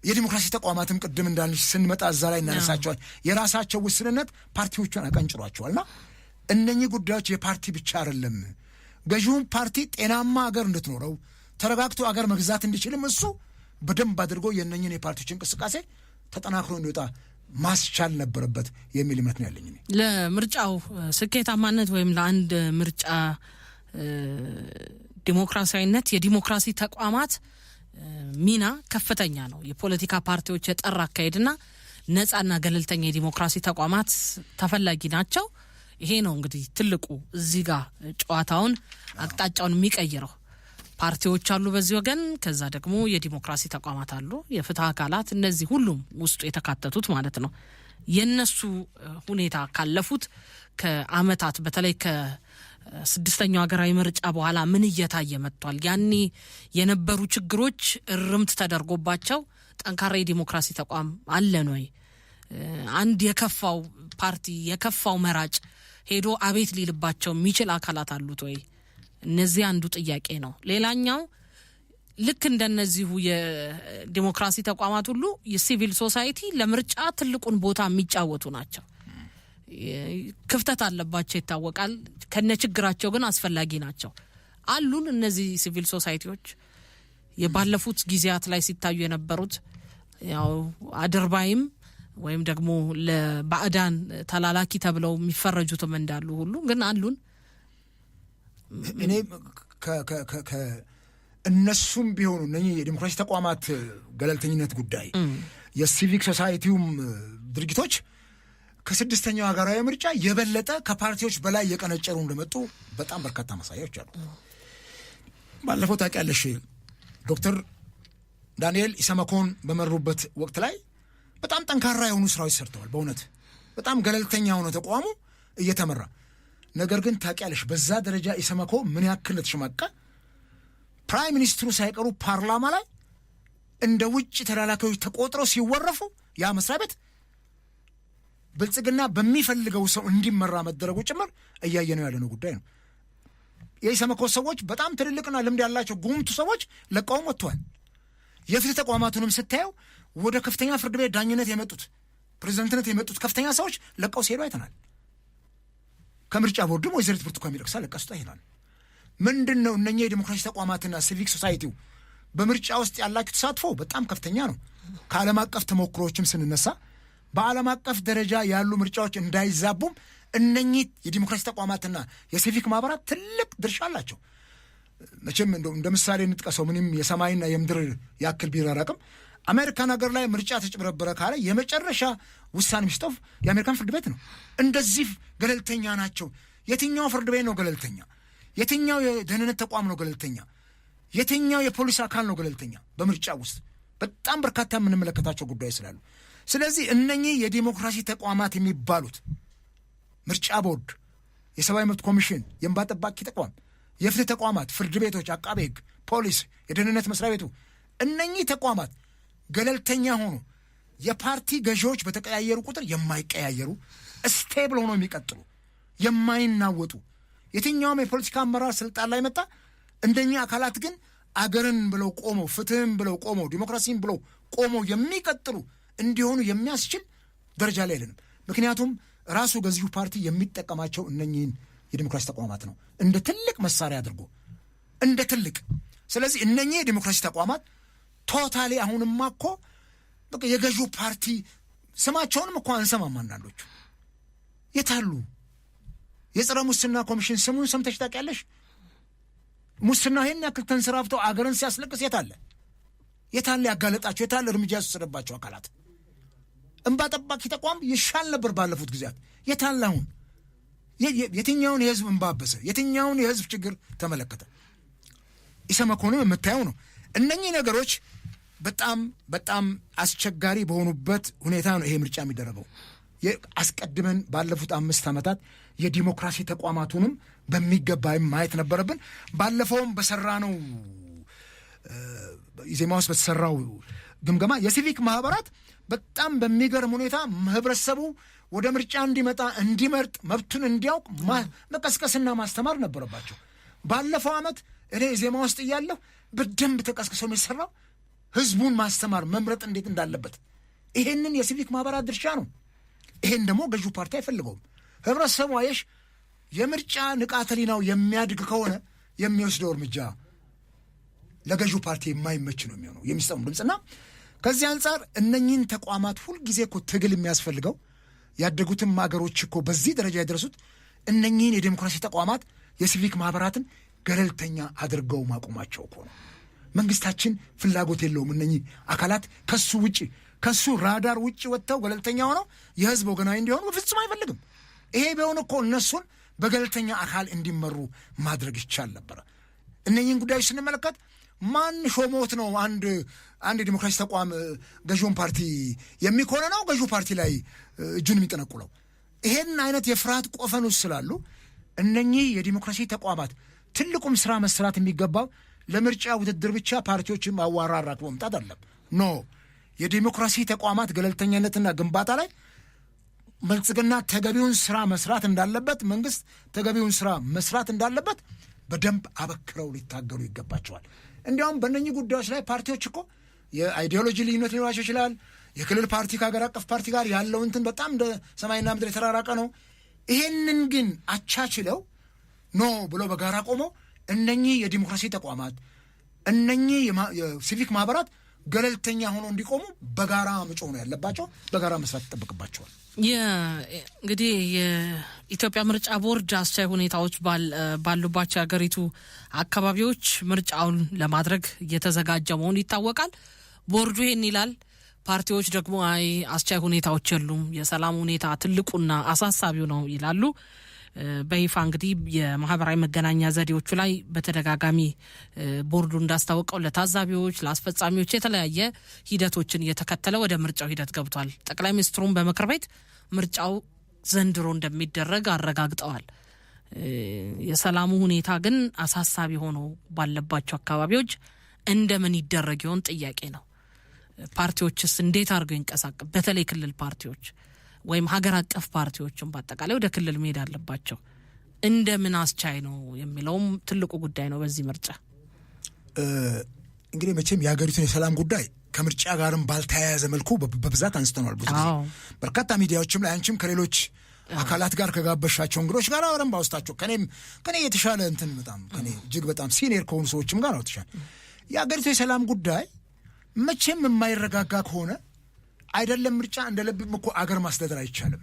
[SPEAKER 1] የዲሞክራሲ ተቋማትም ቅድም እንዳልሽ ስንመጣ እዛ ላይ እናነሳቸዋል። የራሳቸው ውስንነት ፓርቲዎቹን አቀንጭሯቸዋልና እነኚህ ጉዳዮች የፓርቲ ብቻ አይደለም። ገዢውን ፓርቲ ጤናማ አገር እንድትኖረው ተረጋግቶ አገር መግዛት እንዲችልም እሱ በደንብ አድርጎ የእነኝን የፓርቲዎች እንቅስቃሴ ተጠናክሮ እንዲወጣ ማስቻል ነበረበት የሚል እምነት ነው ያለኝ።
[SPEAKER 2] ለምርጫው ስኬታማነት ወይም ለአንድ ምርጫ ዲሞክራሲያዊነት የዲሞክራሲ ተቋማት ሚና ከፍተኛ ነው። የፖለቲካ ፓርቲዎች የጠራ አካሄድና ነጻና ገለልተኛ የዲሞክራሲ ተቋማት ተፈላጊ ናቸው። ይሄ ነው እንግዲህ ትልቁ እዚህ ጋር ጨዋታውን አቅጣጫውን የሚቀይረው። ፓርቲዎች አሉ በዚህ ወገን፣ ከዛ ደግሞ የዲሞክራሲ ተቋማት አሉ፣ የፍትህ አካላት፣ እነዚህ ሁሉም ውስጡ የተካተቱት ማለት ነው። የነሱ ሁኔታ ካለፉት ከአመታት በተለይ ከስድስተኛው ሀገራዊ ምርጫ በኋላ ምን እየታየ መጥቷል? ያኔ የነበሩ ችግሮች እርምት ተደርጎባቸው ጠንካራ የዲሞክራሲ ተቋም አለን ወይ? አንድ የከፋው ፓርቲ የከፋው መራጭ ሄዶ አቤት ሊልባቸው የሚችል አካላት አሉት ወይ? እነዚህ አንዱ ጥያቄ ነው። ሌላኛው ልክ እንደነዚሁ የዲሞክራሲ ተቋማት ሁሉ የሲቪል ሶሳይቲ ለምርጫ ትልቁን ቦታ የሚጫወቱ ናቸው። ክፍተት አለባቸው ይታወቃል። ከነችግራቸው ግን አስፈላጊ ናቸው። አሉን እነዚህ ሲቪል ሶሳይቲዎች የባለፉት ጊዜያት ላይ ሲታዩ የነበሩት ያው አድርባይም ወይም ደግሞ ለባዕዳን ተላላኪ ተብለው የሚፈረጁትም እንዳሉ ሁሉ ግን አሉን።
[SPEAKER 1] እኔ እነሱም ቢሆኑ እነኚህ የዲሞክራሲ ተቋማት ገለልተኝነት ጉዳይ የሲቪክ ሶሳይቲውም ድርጅቶች ከስድስተኛው ሀገራዊ ምርጫ የበለጠ ከፓርቲዎች በላይ የቀነጨሩ እንደመጡ በጣም በርካታ ማሳያዎች አሉ። ባለፈው ታውቂያለሽ ዶክተር ዳንኤል ኢሰመኮን በመሩበት ወቅት ላይ በጣም ጠንካራ የሆኑ ስራዎች ሰርተዋል። በእውነት በጣም ገለልተኛ የሆነ ተቋሙ እየተመራ ነገር ግን ታውቂያለሽ በዛ ደረጃ ኢሰመኮ ምን ያክል ተሸማቀ። ፕራይም ሚኒስትሩ ሳይቀሩ ፓርላማ ላይ እንደ ውጭ ተላላኪዎች ተቆጥረው ሲወረፉ ያ መስሪያ ቤት ብልጽግና በሚፈልገው ሰው እንዲመራ መደረጉ ጭምር እያየነው ያለነው ጉዳይ ነው። የኢሰመኮ ሰዎች በጣም ትልልቅና ልምድ ያላቸው ጉምቱ ሰዎች ለቀውም ወጥተዋል። የፍትህ ተቋማቱንም ስታየው ወደ ከፍተኛ ፍርድ ቤት ዳኝነት የመጡት ፕሬዝዳንትነት የመጡት ከፍተኛ ሰዎች ለቀው ሲሄዱ አይተናል። ከምርጫ ቦርድም ወይዘሪት ብርቱካን ሚደቅሳ ለቀው ሲወጡ አይተናል። ምንድን ነው እነኛ የዲሞክራሲ ተቋማትና ሲቪክ ሶሳይቲው በምርጫ ውስጥ ያላቸው ተሳትፎ በጣም ከፍተኛ ነው። ከዓለም አቀፍ ተሞክሮዎችም ስንነሳ በዓለም አቀፍ ደረጃ ያሉ ምርጫዎች እንዳይዛቡም እነኚህ የዲሞክራሲ ተቋማትና የሲቪክ ማህበራት ትልቅ ድርሻ አላቸው። መቼም እንደ ምሳሌ እንጥቀሰው፣ ምንም የሰማይና የምድር ያክል ቢራራቅም አሜሪካን ሀገር ላይ ምርጫ ተጭበረበረ ካለ የመጨረሻ ውሳኔ የሚሰጠው የአሜሪካን ፍርድ ቤት ነው። እንደዚህ ገለልተኛ ናቸው። የትኛው ፍርድ ቤት ነው ገለልተኛ? የትኛው የደህንነት ተቋም ነው ገለልተኛ? የትኛው የፖሊስ አካል ነው ገለልተኛ? በምርጫ ውስጥ በጣም በርካታ የምንመለከታቸው ጉዳዮች ስላሉ፣ ስለዚህ እነኚህ የዲሞክራሲ ተቋማት የሚባሉት ምርጫ ቦርድ፣ የሰብአዊ መብት ኮሚሽን፣ የእንባ ጠባቂ ተቋም፣ የፍትህ ተቋማት፣ ፍርድ ቤቶች፣ አቃቤ ሕግ፣ ፖሊስ፣ የደህንነት መስሪያ ቤቱ፣ እነኚህ ተቋማት ገለልተኛ ሆኑ የፓርቲ ገዢዎች በተቀያየሩ ቁጥር የማይቀያየሩ ስቴብል ሆኖ የሚቀጥሉ የማይናወጡ የትኛውም የፖለቲካ አመራር ስልጣን ላይ መጣ እንደኛ አካላት ግን አገርን ብለው ቆመው ፍትህን ብለው ቆመው ዲሞክራሲን ብለው ቆመው የሚቀጥሉ እንዲሆኑ የሚያስችል ደረጃ ላይ አይደለም። ምክንያቱም ራሱ ገዢው ፓርቲ የሚጠቀማቸው እነኚህን የዲሞክራሲ ተቋማት ነው እንደ ትልቅ መሳሪያ አድርጎ እንደ ትልቅ። ስለዚህ እነኚህ የዲሞክራሲ ተቋማት ቶታሊ አሁንማ እኮ በቃ የገዢው ፓርቲ ስማቸውንም እኮ አንሰማም። አንዳንዶቹ የታሉ? የጸረ ሙስና ኮሚሽን ስሙን ሰምተሽ ታውቂያለሽ? ሙስና ይሄን ያክል ተንሰራፍተው አገርን ሲያስለቅስ የታለ? የታለ ያጋለጣቸው? የታለ እርምጃ ያስወሰደባቸው አካላት? እንባ ጠባቂ ተቋም ይሻል ነበር ባለፉት ጊዜያት። የታለ አሁን? የትኛውን የህዝብ እንባ አበሰ? የትኛውን የህዝብ ችግር ተመለከተ? ኢሰመኮንም የምታየው ነው። እነኚህ ነገሮች በጣም በጣም አስቸጋሪ በሆኑበት ሁኔታ ነው ይሄ ምርጫ የሚደረገው። አስቀድመን ባለፉት 5 ዓመታት የዲሞክራሲ ተቋማቱንም በሚገባ ማየት ነበረብን። ባለፈውም በሰራነው ኢዜማ ውስጥ በተሰራው ግምገማ የሲቪክ ማህበራት በጣም በሚገርም ሁኔታ ህብረተሰቡ ወደ ምርጫ እንዲመጣ እንዲመርጥ መብቱን እንዲያውቅ መቀስቀስና ማስተማር ነበረባቸው። ባለፈው ዓመት እኔ ኢዜማ ውስጥ እያለሁ በደንብ ተቀስቅሰው የሚሰራው ህዝቡን ማስተማር መምረጥ እንዴት እንዳለበት ይሄንን የሲቪክ ማህበራት ድርሻ ነው። ይሄን ደግሞ ገዢው ፓርቲ አይፈልገውም። ህብረተሰቡ አየሽ የምርጫ ንቃተ ህሊናው የሚያድግ ከሆነ የሚወስደው እርምጃ ለገዢው ፓርቲ የማይመች ነው የሚሆነው የሚሰሙ ድምፅና ከዚህ አንጻር እነኚህን ተቋማት ሁልጊዜ እኮ ትግል የሚያስፈልገው ያደጉትም ሀገሮች እኮ በዚህ ደረጃ የደረሱት እነኚህን የዴሞክራሲ ተቋማት የሲቪክ ማህበራትን ገለልተኛ አድርገው ማቆማቸው እኮ ነው። መንግስታችን ፍላጎት የለውም እነኚህ አካላት ከሱ ውጪ ከሱ ራዳር ውጪ ወጥተው ገለልተኛ ሆነው የህዝብ ወገናዊ እንዲሆኑ በፍጹም አይፈልግም። ይሄ ቢሆን እኮ እነሱን በገለልተኛ አካል እንዲመሩ ማድረግ ይቻል ነበረ። እነኚህን ጉዳዮች ስንመለከት ማን ሾሞት ነው አንድ የዲሞክራሲ ተቋም ገዢውን ፓርቲ የሚኮነነው ገዢው ፓርቲ ላይ እጁን የሚጠነቁለው? ይሄን አይነት የፍርሃት ቆፈን ውስጥ ስላሉ እነኚህ የዲሞክራሲ ተቋማት ትልቁም ስራ መስራት የሚገባው ለምርጫ ውድድር ብቻ ፓርቲዎችን ማዋራራት መምጣት አይደለም። ኖ የዲሞክራሲ ተቋማት ገለልተኛነትና ግንባታ ላይ ብልጽግና ተገቢውን ስራ መስራት እንዳለበት፣ መንግስት ተገቢውን ስራ መስራት እንዳለበት በደንብ አበክረው ሊታገሉ ይገባቸዋል። እንዲያውም በእነኚህ ጉዳዮች ላይ ፓርቲዎች እኮ የአይዲዮሎጂ ልዩነት ሊኖራቸው ይችላል። የክልል ፓርቲ ከሀገር አቀፍ ፓርቲ ጋር ያለው እንትን በጣም እንደ ሰማይና ምድር የተራራቀ ነው። ይሄንን ግን አቻችለው ኖ ብሎ በጋራ ቆመው እነኚህ የዲሞክራሲ ተቋማት እነኚህ የሲቪክ ማህበራት ገለልተኛ ሆኖ እንዲቆሙ በጋራ መጮህ ነው ያለባቸው። በጋራ መስራት ይጠበቅባቸዋል።
[SPEAKER 2] እንግዲህ የኢትዮጵያ ምርጫ ቦርድ አስቻይ ሁኔታዎች ባሉባቸው የሀገሪቱ አካባቢዎች ምርጫውን ለማድረግ እየተዘጋጀ መሆኑ ይታወቃል። ቦርዱ ይህን ይላል። ፓርቲዎች ደግሞ አስቻይ ሁኔታዎች የሉም፣ የሰላም ሁኔታ ትልቁና አሳሳቢው ነው ይላሉ። በይፋ እንግዲህ የማህበራዊ መገናኛ ዘዴዎቹ ላይ በተደጋጋሚ ቦርዱ እንዳስታወቀው ለታዛቢዎች፣ ለአስፈጻሚዎች የተለያየ ሂደቶችን እየተከተለ ወደ ምርጫው ሂደት ገብቷል። ጠቅላይ ሚኒስትሩም በምክር ቤት ምርጫው ዘንድሮ እንደሚደረግ አረጋግጠዋል። የሰላሙ ሁኔታ ግን አሳሳቢ ሆኖ ባለባቸው አካባቢዎች እንደምን ይደረግ ይሆን ጥያቄ ነው። ፓርቲዎችስ እንዴት አድርገው ይንቀሳቀስ? በተለይ ክልል ፓርቲዎች ወይም ሀገር አቀፍ ፓርቲዎችን በአጠቃላይ ወደ ክልል መሄድ አለባቸው። እንደምን አስቻይ ነው የሚለውም ትልቁ ጉዳይ ነው። በዚህ ምርጫ
[SPEAKER 1] እንግዲህ መቼም የሀገሪቱን የሰላም ጉዳይ ከምርጫ ጋርም ባልተያያዘ መልኩ በብዛት አንስተናል። ብዙ ጊዜ በርካታ ሚዲያዎችም ላይ አንቺም ከሌሎች አካላት ጋር ከጋበሻቸው እንግዶች ጋር አብረን ባውስታቸው ከኔ የተሻለ እንትን በጣም ከኔ እጅግ በጣም ሲኒየር ከሆኑ ሰዎችም ጋር አውጥቻል። የሀገሪቱ የሰላም ጉዳይ መቼም የማይረጋጋ ከሆነ አይደለም ምርጫ እንደ ልብም እኮ አገር ማስተዳደር አይቻልም።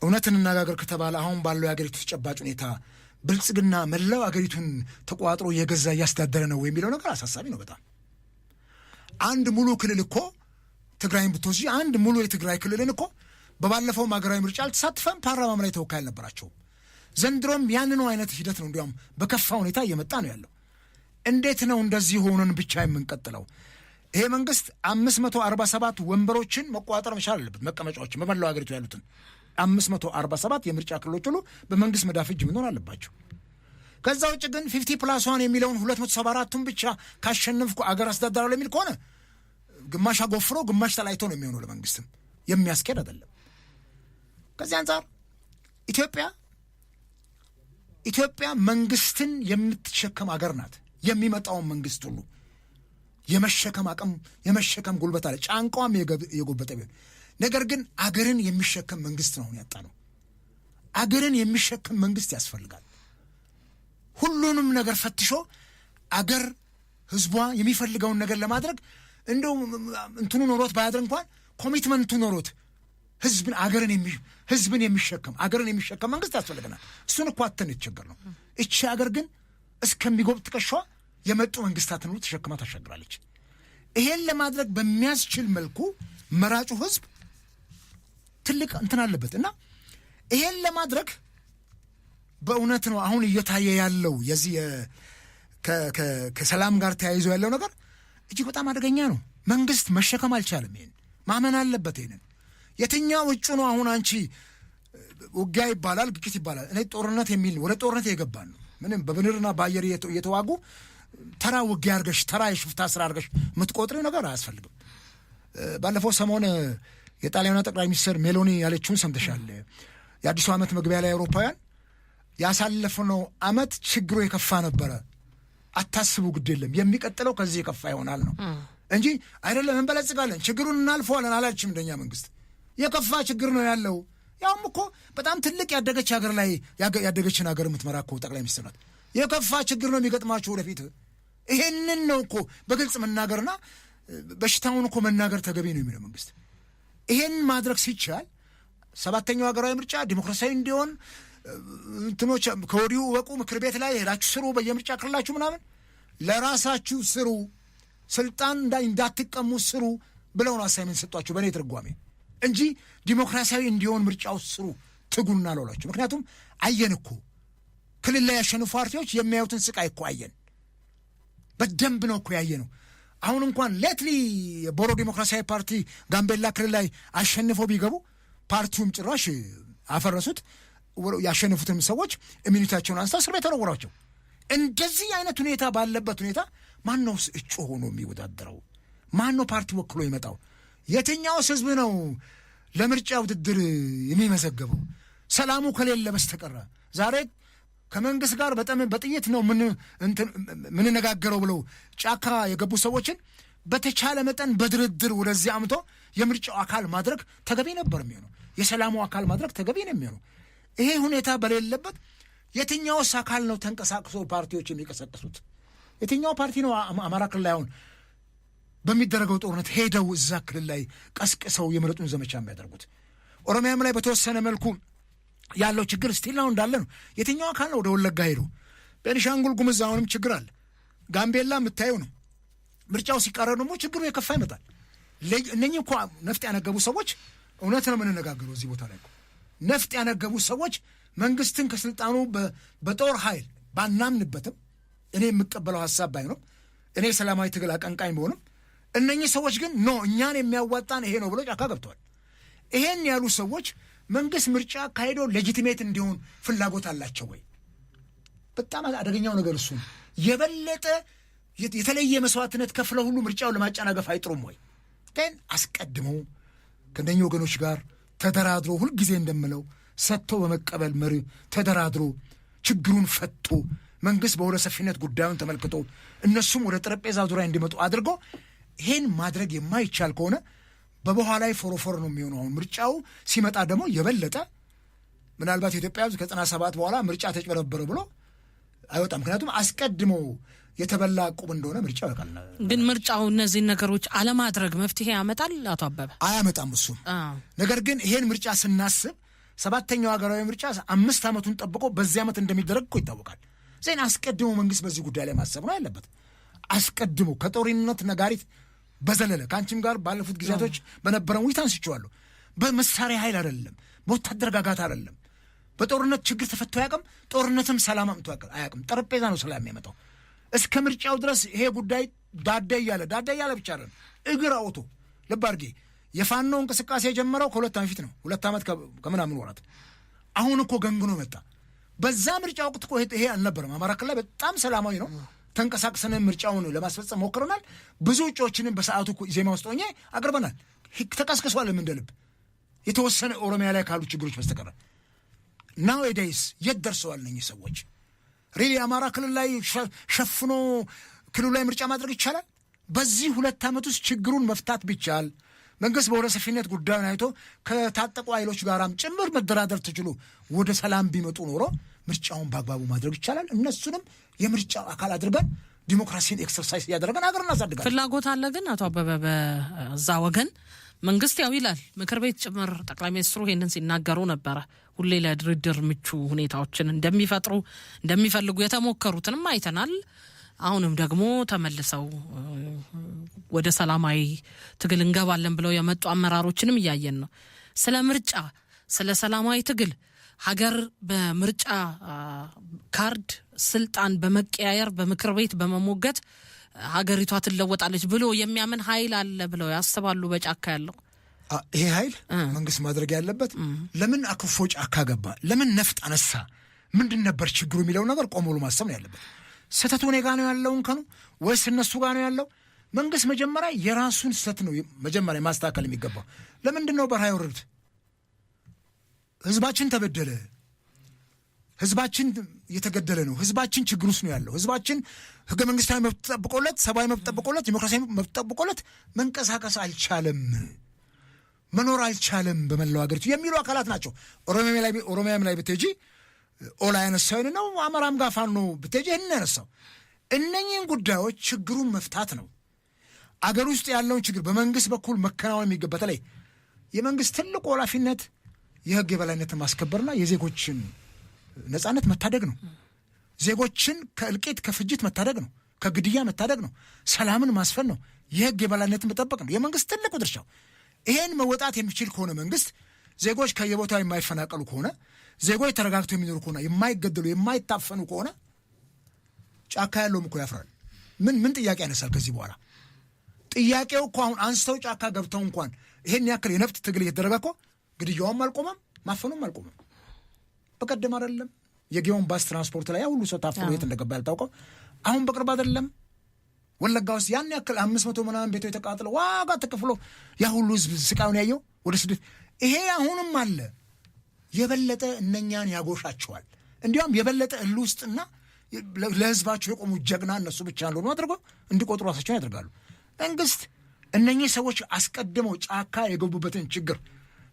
[SPEAKER 1] እውነት እንነጋገር ከተባለ አሁን ባለው የአገሪቱ ተጨባጭ ሁኔታ ብልጽግና መላው አገሪቱን ተቋጥሮ የገዛ እያስተዳደረ ነው የሚለው ነገር አሳሳቢ ነው በጣም። አንድ ሙሉ ክልል እኮ ትግራይን ብትወስጂ አንድ ሙሉ የትግራይ ክልልን እኮ በባለፈው ሀገራዊ ምርጫ አልተሳትፈም፣ ፓርላማም ላይ ተወካይ አልነበራቸውም። ዘንድሮም ያንኑ አይነት ሂደት ነው እንዲያውም በከፋ ሁኔታ እየመጣ ነው ያለው። እንዴት ነው እንደዚህ ሆነን ብቻ የምንቀጥለው? ይሄ መንግስት 547 ወንበሮችን መቋጠር መቻል አለበት። መቀመጫዎችን በመላው ሀገሪቱ ያሉትን 547 የምርጫ ክልሎች ሁሉ በመንግስት መዳፍ እጅ መኖር አለባቸው። ከዛ ውጭ ግን 50+1 የሚለውን 274ቱን ብቻ ካሸነፍኩ አገር አስተዳደራለሁ የሚል ከሆነ ግማሽ አጎፍሮ ግማሽ ተላይቶ ነው የሚሆነው። ለመንግስትም የሚያስኬድ አይደለም። ከዚህ አንጻር ኢትዮጵያ መንግስትን የምትሸከም አገር ናት። የሚመጣውን መንግስት ሁሉ የመሸከም አቅም የመሸከም ጉልበት አለ። ጫንቋም የጎበጠ ቢሆን ነገር ግን አገርን የሚሸከም መንግስት ነው ያጣ ነው። አገርን የሚሸከም መንግስት ያስፈልጋል። ሁሉንም ነገር ፈትሾ አገር ህዝቧ የሚፈልገውን ነገር ለማድረግ እንደው እንትኑ ኖሮት ባያድር እንኳን ኮሚትመንቱ ኖሮት ህዝብን የሚሸከም አገርን የሚሸከም መንግስት ያስፈልገናል። እሱን እኮ አተን የተቸገር ነው። እቺ አገር ግን እስከሚጎብጥ ትከሻዋ የመጡ መንግስታትን ሁሉ ተሸክማ ታሻግራለች። ይሄን ለማድረግ በሚያስችል መልኩ መራጩ ህዝብ ትልቅ እንትን አለበት እና ይሄን ለማድረግ በእውነት ነው አሁን እየታየ ያለው የዚህ ከሰላም ጋር ተያይዞ ያለው ነገር እጅግ በጣም አደገኛ ነው። መንግስት መሸከም አልቻለም። ይሄን ማመን አለበት። ይሄንን የትኛው እጩ ነው አሁን አንቺ ውጊያ ይባላል፣ ግጭት ይባላል። እኔ ጦርነት የሚል ወደ ጦርነት የገባን ነው። ምንም በብንርና በአየር እየተዋጉ ተራ ውጊያ አርገሽ ተራ የሽፍታ ስራ አርገሽ የምትቆጥሪው ነገር አያስፈልግም። ባለፈው ሰሞን የጣሊያኗ ጠቅላይ ሚኒስትር ሜሎኒ ያለችውን ሰምተሻል። የአዲሱ ዓመት መግቢያ ላይ አውሮፓውያን ያሳለፍነው ዓመት ችግሩ የከፋ ነበረ፣ አታስቡ፣ ግድ የለም የሚቀጥለው ከዚህ የከፋ ይሆናል ነው እንጂ አይደለም እንበለጽጋለን ችግሩን እናልፈዋለን አላችም። እንደኛ መንግስት የከፋ ችግር ነው ያለው። ያውም እኮ በጣም ትልቅ ያደገች ሀገር ላይ ያደገችን ሀገር የምትመራ እኮ ጠቅላይ ሚኒስትር ናት። የከፋ ችግር ነው የሚገጥማችሁ ወደፊት። ይሄንን ነው እኮ በግልጽ መናገርና በሽታውን እኮ መናገር ተገቢ ነው የሚለው መንግስት። ይሄን ማድረግ ሲቻል 7ኛው ሀገራዊ ምርጫ ዲሞክራሲያዊ እንዲሆን እንትኖች ከወዲሁ ወቁ፣ ምክር ቤት ላይ ሄዳችሁ ስሩ፣ በየምርጫ ክልላችሁ ምናምን ለራሳችሁ ስሩ፣ ስልጣን እንዳትቀሙ ስሩ ብለው ነው አሳይመንት ሰጧቸው በእኔ ትርጓሜ እንጂ ዲሞክራሲያዊ እንዲሆን ምርጫው ስሩ ትጉና አላሏቸው። ምክንያቱም አየን እኮ ክልል ላይ ያሸነፉ ፓርቲዎች የሚያዩትን ስቃይ እኮ አየን። በደንብ ነው እኮ ያየ ነው። አሁን እንኳን ሌትሊ የቦሮ ዲሞክራሲያዊ ፓርቲ ጋምቤላ ክልል ላይ አሸንፈው ቢገቡ ፓርቲውም ጭራሽ አፈረሱት። ያሸነፉትንም ሰዎች ኢሚኒቲያቸውን አንስተው እስር ቤት ተወረወሯቸው። እንደዚህ አይነት ሁኔታ ባለበት ሁኔታ ማን ነው እጩ ሆኖ የሚወዳደረው? ማን ነው ፓርቲ ወክሎ ይመጣው? የትኛውስ ህዝብ ነው ለምርጫ ውድድር የሚመዘገበው? ሰላሙ ከሌለ በስተቀረ ዛሬ ከመንግስት ጋር በጣም በጥይት ነው ምንነጋገረው ብለው ጫካ የገቡ ሰዎችን በተቻለ መጠን በድርድር ወደዚህ አምቶ የምርጫው አካል ማድረግ ተገቢ ነበር የሚሆነው። የሰላሙ አካል ማድረግ ተገቢ ነው የሚሆነው። ይሄ ሁኔታ በሌለበት የትኛውስ አካል ነው ተንቀሳቅሶ ፓርቲዎች የሚቀሰቅሱት? የትኛው ፓርቲ ነው አማራ ክልል ላይ አሁን በሚደረገው ጦርነት ሄደው እዛ ክልል ላይ ቀስቅሰው የምረጡን ዘመቻ የሚያደርጉት? ኦሮሚያም ላይ በተወሰነ መልኩ ያለው ችግር ስቲል ነው እንዳለ ነው። የትኛው አካል ነው ወደ ወለጋ ሄዶ? ቤኒሻንጉል ጉሙዝ አሁንም ችግር አለ። ጋምቤላ የምታየው ነው። ምርጫው ሲቃረብ ደግሞ ችግሩ የከፋ ይመጣል። እነኚህ እኮ ነፍጥ ያነገቡ ሰዎች እውነት ነው የምንነጋገረው እዚህ ቦታ ላይ እኮ ነፍጥ ያነገቡ ሰዎች መንግስትን ከስልጣኑ በጦር ኃይል ባናምንበትም እኔ የምቀበለው ሀሳብ ባይኖርም እኔ ሰላማዊ ትግል አቀንቃኝ ቢሆንም እነኚህ ሰዎች ግን ኖ እኛን የሚያዋጣን ይሄ ነው ብሎ ጫካ ገብተዋል። ይሄን ያሉ ሰዎች መንግስት ምርጫ ካሄዶ ሌጂቲሜት እንዲሆን ፍላጎት አላቸው ወይ? በጣም አደገኛው ነገር እሱ ነው። የበለጠ የተለየ መስዋዕትነት ከፍለው ሁሉ ምርጫውን ለማጨናገፍ አይጥሩም ወይ? ግን አስቀድመው ከእነኚህ ወገኖች ጋር ተደራድሮ ሁልጊዜ እንደምለው ሰጥቶ በመቀበል መሪ ተደራድሮ ችግሩን ፈቶ መንግስት በወደ ሰፊነት ጉዳዩን ተመልክቶ እነሱም ወደ ጠረጴዛ ዙሪያ እንዲመጡ አድርጎ ይሄን ማድረግ የማይቻል ከሆነ በበኋላ ላይ ፎሮፎር ነው የሚሆነው። አሁን ምርጫው ሲመጣ ደግሞ የበለጠ ምናልባት የኢትዮጵያ ሕዝብ ከ97 በኋላ ምርጫ ተጭበረበረ ብሎ አይወጣም። ምክንያቱም አስቀድሞ የተበላ ዕቁብ እንደሆነ ምርጫው ያውቃል።
[SPEAKER 2] ግን ምርጫው እነዚህን ነገሮች አለማድረግ መፍትሄ ያመጣል? አቶ አበበ
[SPEAKER 1] አያመጣም እሱም። ነገር ግን ይሄን ምርጫ ስናስብ 7ኛው ሀገራዊ ምርጫ 5 ዓመቱን ጠብቆ በዚህ ዓመት እንደሚደረግ እኮ ይታወቃል። ዜና አስቀድሞ መንግስት በዚህ ጉዳይ ላይ ማሰብ ነው ያለበት። አስቀድሞ ከጦርነት ነጋሪት በዘለለ ከአንቺም ጋር ባለፉት ጊዜያቶች በነበረን ውይይት አንስቼዋለሁ። በመሳሪያ ኃይል አይደለም፣ በወታደር ጋጋታ አይደለም። በጦርነት ችግር ተፈቶ አያውቅም። ጦርነትም ሰላም አምጥቶ አያውቅም። ጠረጴዛ ነው ሰላም የሚያመጣው። እስከ ምርጫው ድረስ ይሄ ጉዳይ ዳዳ እያለ ብቻ አይደለም እግር አውቶ ልብ አድርጌ የፋኖ እንቅስቃሴ የጀመረው ከ2 ዓመት ፊት ነው። 2 ዓመት ከምናምን ወራት አሁን እኮ ገንግኖ መጣ። በዛ ምርጫ ወቅት እኮ ይሄ አልነበረም። አማራ ክልል በጣም ሰላማዊ ነው። ተንቀሳቅሰን ምርጫውን ለማስፈጸም ሞክረናል። ብዙ እጩዎችንም በሰዓቱ ዜማ ውስጥ ሆኜ አቅርበናል። ተቀስቅሷልም እንደ ልብ የተወሰነ ኦሮሚያ ላይ ካሉ ችግሮች በስተቀር ናው ኤዴይስ የት ደርሰዋል እነኚህ ሰዎች? ሪሊ አማራ ክልል ላይ ሸፍኖ ክልሉ ላይ ምርጫ ማድረግ ይቻላል? በዚህ 2 ዓመት ውስጥ ችግሩን መፍታት ቢቻል መንግስት በወደ ሰፊነት ጉዳዩን አይቶ ከታጠቁ ኃይሎች ጋራም ጭምር መደራደር ትችሉ ወደ ሰላም ቢመጡ ኖሮ ምርጫውን በአግባቡ ማድረግ ይቻላል። እነሱንም የምርጫ አካል አድርገን ዲሞክራሲን ኤክሰርሳይዝ እያደረገን ሀገር እናሳድጋለን።
[SPEAKER 2] ፍላጎት አለ። ግን አቶ አበበ በዛ ወገን መንግስት ያው ይላል ምክር ቤት ጭምር ጠቅላይ ሚኒስትሩ ይሄንን ሲናገሩ ነበረ። ሁሌ ለድርድር ምቹ ሁኔታዎችን እንደሚፈልጉ የተሞከሩትንም አይተናል። አሁንም ደግሞ ተመልሰው ወደ ሰላማዊ ትግል እንገባለን ብለው የመጡ አመራሮችንም እያየን ነው። ስለ ምርጫ፣ ስለ ሰላማዊ ትግል ሀገር በምርጫ ካርድ ስልጣን በመቀያየር በምክር ቤት በመሞገት ሀገሪቷ ትለወጣለች ብሎ የሚያምን ኃይል አለ ብለው ያስባሉ? በጫካ ያለው
[SPEAKER 1] ይሄ ኃይል መንግስት ማድረግ ያለበት ለምን አክፎ ጫካ ገባ፣ ለምን ነፍጥ አነሳ፣ ምንድን ነበር ችግሩ የሚለው ነገር ቆም ብሎ ማሰብ ነው ያለበት። ስህተቱ እኔ ጋ ነው ያለውን ከኑ ወይስ እነሱ ጋ ነው ያለው? መንግስት መጀመሪያ የራሱን ስህተት ነው መጀመሪያ ማስተካከል የሚገባው። ለምንድን ነው በረሃ የወረዱት? ህዝባችን ተበደለ፣ ህዝባችን እየተገደለ ነው፣ ህዝባችን ችግር ውስጥ ነው ያለው። ህዝባችን ህገ መንግስታዊ መብት ጠብቆለት፣ ሰብአዊ መብት ጠብቆለት፣ ዲሞክራሲያዊ መብት ጠብቆለት መንቀሳቀስ አልቻለም፣ መኖር አልቻለም በመላው ሀገሪቱ የሚሉ አካላት ናቸው። ኦሮሚያም ላይ ብትሄጂ ኦላ ያነሳውን ነው። አማራም ጋር ፋኖ ብትሄጂ ይህን ያነሳው። እነኚህን ጉዳዮች ችግሩን መፍታት ነው። አገር ውስጥ ያለውን ችግር በመንግስት በኩል መከናወን የሚገባ በተለይ የመንግስት ትልቁ ኃላፊነት የህግ የበላይነትን ማስከበርና የዜጎችን ነጻነት መታደግ ነው። ዜጎችን ከእልቂት ከፍጅት መታደግ ነው። ከግድያ መታደግ ነው፣ ሰላምን ማስፈን ነው፣ የህግ የበላይነትን መጠበቅ ነው የመንግስት ትልቁ ድርሻው። ይሄን መወጣት የሚችል ከሆነ መንግስት ዜጎች ከየቦታው የማይፈናቀሉ ከሆነ ዜጎች ተረጋግተው የሚኖሩ ከሆነ የማይገደሉ የማይታፈኑ ከሆነ ጫካ ያለውም እኮ ያፍራል። ምን ጥያቄ ያነሳል ከዚህ በኋላ? ጥያቄው እኮ አሁን አንስተው ጫካ ገብተው እንኳን ይሄን ያክል የነፍጥ ትግል እየተደረገ እኮ ግድያውም አልቆመም፣ ማፈኑም አልቆመም። በቀደም አይደለም የጊዮን ባስ ትራንስፖርት ላይ ሁሉ ሰው ታፍኖ የት እንደገባ ያልታውቀው አሁን በቅርብ አይደለም ወለጋ ውስጥ ያን ያክል 500 ምናምን ቤቶች ተቃጥለው ዋጋ ተከፍሎ ያ ሁሉ ህዝብ ስቃዩን ያየው ወደ ስደት። ይሄ አሁንም አለ። የበለጠ እነኛን ያጎሻቸዋል። እንዲያውም የበለጠ እልህ ውስጥና ለህዝባቸው የቆሙ ጀግና እነሱ ብቻ እንደሆኑ አድርገው እንዲቆጥሩ ራሳቸውን ያደርጋሉ። መንግስት እነኚህ ሰዎች አስቀድመው ጫካ የገቡበትን ችግር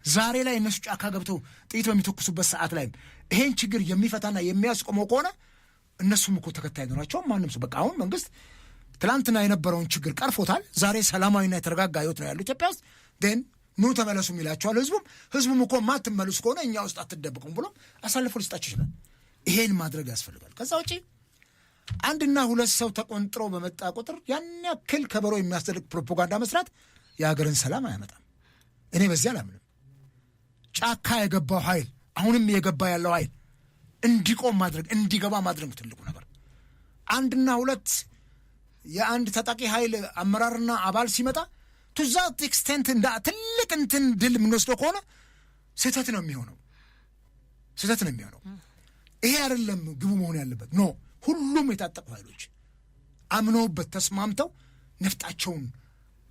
[SPEAKER 1] ዛሬ ላይ እነሱ ጫካ ገብተው ጥይት በሚተኩሱበት ሰዓት ላይ ይሄን ችግር የሚፈታና የሚያስቆመው ከሆነ እነሱም እኮ ተከታይ ኖራቸው ማንም ሰው በቃ አሁን መንግስት ትላንትና የነበረውን ችግር ቀርፎታል። ዛሬ ሰላማዊና የተረጋጋ ህይወት ነው ያለው ኢትዮጵያ ውስጥ። ግን ኑ ተመለሱ ይላቸዋል ህዝቡም እኮ ማትመለሱ ከሆነ እኛ ውስጥ አትደብቁም ብሎ አሳልፎ ሊሰጣቸው ይችላል። ይሄን ማድረግ ያስፈልጋል። ከዛ ውጪ አንድና ሁለት ሰው ተቆንጥሮ በመጣ ቁጥር ያን ያክል ከበሮ የሚያስደርግ ፕሮፓጋንዳ መስራት የሀገርን ሰላም አያመጣም። እኔ በዚህ አላምንም። ጫካ የገባው ኃይል አሁንም የገባ ያለው ኃይል እንዲቆም ማድረግ እንዲገባ ማድረግ ትልቁ ነገር። አንድና ሁለት የአንድ ታጣቂ ኃይል አመራርና አባል ሲመጣ ቱዛት ኤክስቴንት እንደ ትልቅ እንትን ድል የምንወስደው ከሆነ ስህተት ነው የሚሆነው። ይሄ አይደለም ግቡ መሆን ያለበት። ኖ ሁሉም የታጠቁ ኃይሎች አምነውበት ተስማምተው ነፍጣቸውን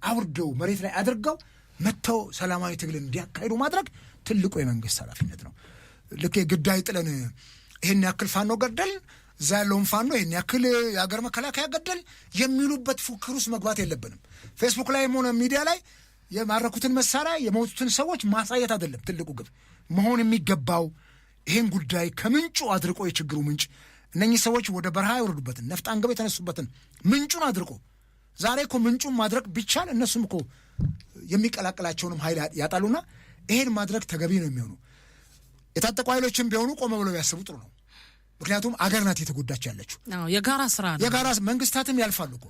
[SPEAKER 1] አውርደው መሬት ላይ አድርገው መጥተው ሰላማዊ ትግልን እንዲያካሂዱ ማድረግ ትልቁ የመንግስት ኃላፊነት ነው። ልክ ግዳይ ጥለን ይሄን ያክል ፋኖ ገደል እዛ ያለውን ፋኖ ይሄን ያክል የሀገር መከላከያ ገደል የሚሉበት ፉክክር ውስጥ መግባት የለብንም። ፌስቡክ ላይ ሆነ ሚዲያ ላይ የማረኩትን መሳሪያ የሞቱትን ሰዎች ማሳየት አይደለም ትልቁ ግብ መሆን የሚገባው። ይሄን ጉዳይ ከምንጩ አድርቆ የችግሩ ምንጭ እነኚህ ሰዎች ወደ በረሃ የወረዱበትን ነፍጥ አንገብ የተነሱበትን ምንጩን አድርቆ ዛሬ እኮ ምንጩን ማድረግ ቢቻል እነሱም እኮ የሚቀላቀላቸውንም ኃይል ያጣሉና ይሄን ማድረግ ተገቢ ነው የሚሆኑ። የታጠቁ ኃይሎችም ቢሆኑ ቆመ ብለው ያስቡ ጥሩ ነው። ምክንያቱም አገር ናት የተጎዳች ያለችው።
[SPEAKER 2] የጋራ ስራ ነው።
[SPEAKER 1] የጋራ መንግስታትም ያልፋሉ እኮ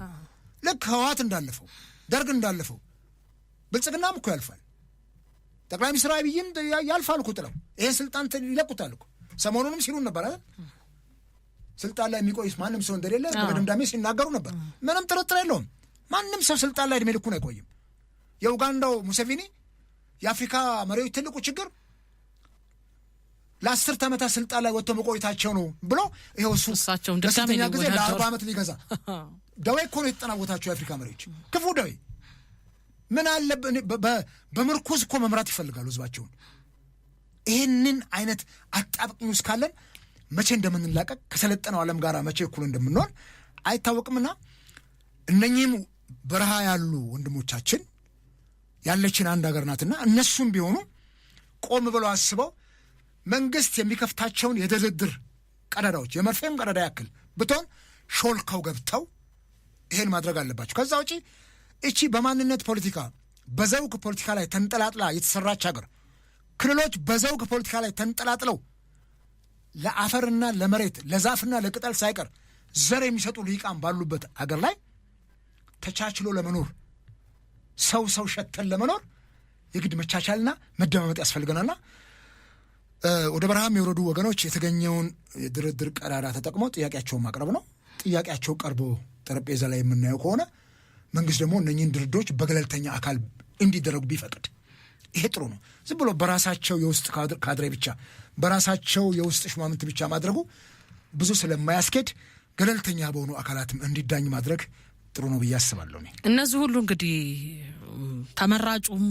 [SPEAKER 1] ልክ ህወሓት እንዳለፈው ደርግ እንዳለፈው ብልጽግናም እኮ ያልፋል። ጠቅላይ ሚኒስትር አብይም ያልፋል እኮ ጥለው ይሄን ስልጣን ይለቁታል እኮ ሰሞኑንም ሲሉ ነበር አይደል? ስልጣን ላይ የሚቆይስ ማንም ሰው እንደሌለ በደምዳሜ ሲናገሩ ነበር። ምንም ጥርጥር የለውም። ማንም ሰው ስልጣን ላይ እድሜ ልኩን አይቆይም። የኡጋንዳው ሙሴቪኒ የአፍሪካ መሪዎች ትልቁ ችግር ለ10 ዓመታት ስልጣን ላይ ወጥቶ መቆየታቸው ነው ብሎ ይኸው እሱ ለስንተኛ ጊዜ ለ40 ዓመት ሊገዛ ደዌ እኮ ነው የተጠናወታቸው የአፍሪካ መሪዎች። ክፉ ደዌ ምን አለ በምርኩዝ እኮ መምራት ይፈልጋሉ ህዝባቸውን። ይህንን አይነት አጣብቅኝ ውስጥ ካለን መቼ እንደምንላቀቅ ከሰለጠነው ዓለም ጋር መቼ እኩል እንደምንሆን አይታወቅምና እነኚህም በረሃ ያሉ ወንድሞቻችን ያለችን አንድ ሀገር ናትና እነሱም ቢሆኑ ቆም ብለው አስበው መንግስት የሚከፍታቸውን የድርድር ቀዳዳዎች የመርፌም ቀዳዳ ያክል ብትሆን ሾልከው ገብተው ይሄን ማድረግ አለባቸው። ከዛ ውጪ እቺ በማንነት ፖለቲካ በዘውግ ፖለቲካ ላይ ተንጠላጥላ የተሰራች ሀገር ክልሎች በዘውግ ፖለቲካ ላይ ተንጠላጥለው ለአፈርና ለመሬት ለዛፍና ለቅጠል ሳይቀር ዘር የሚሰጡ ልሂቃን ባሉበት አገር ላይ ተቻችሎ ለመኖር ሰው ሸተን ለመኖር የግድ መቻቻልና መደማመጥ ያስፈልገናልና ወደ በረሃም የወረዱ ወገኖች የተገኘውን የድርድር ቀዳዳ ተጠቅመው ጥያቄያቸውን ማቅረብ ነው። ጥያቄያቸው ቀርቦ ጠረጴዛ ላይ የምናየው ከሆነ መንግስት ደግሞ እነኚህን ድርድሮች በገለልተኛ አካል እንዲደረጉ ቢፈቅድ ይሄ ጥሩ ነው። ዝም ብሎ በራሳቸው የውስጥ ካድሬ ብቻ በራሳቸው የውስጥ ሹማምንት ብቻ ማድረጉ ብዙ ስለማያስኬድ ገለልተኛ በሆኑ አካላትም እንዲዳኝ ማድረግ ጥሩ ነው ብዬ አስባለሁ።
[SPEAKER 2] እነዚህ ሁሉ እንግዲህ ተመራጩም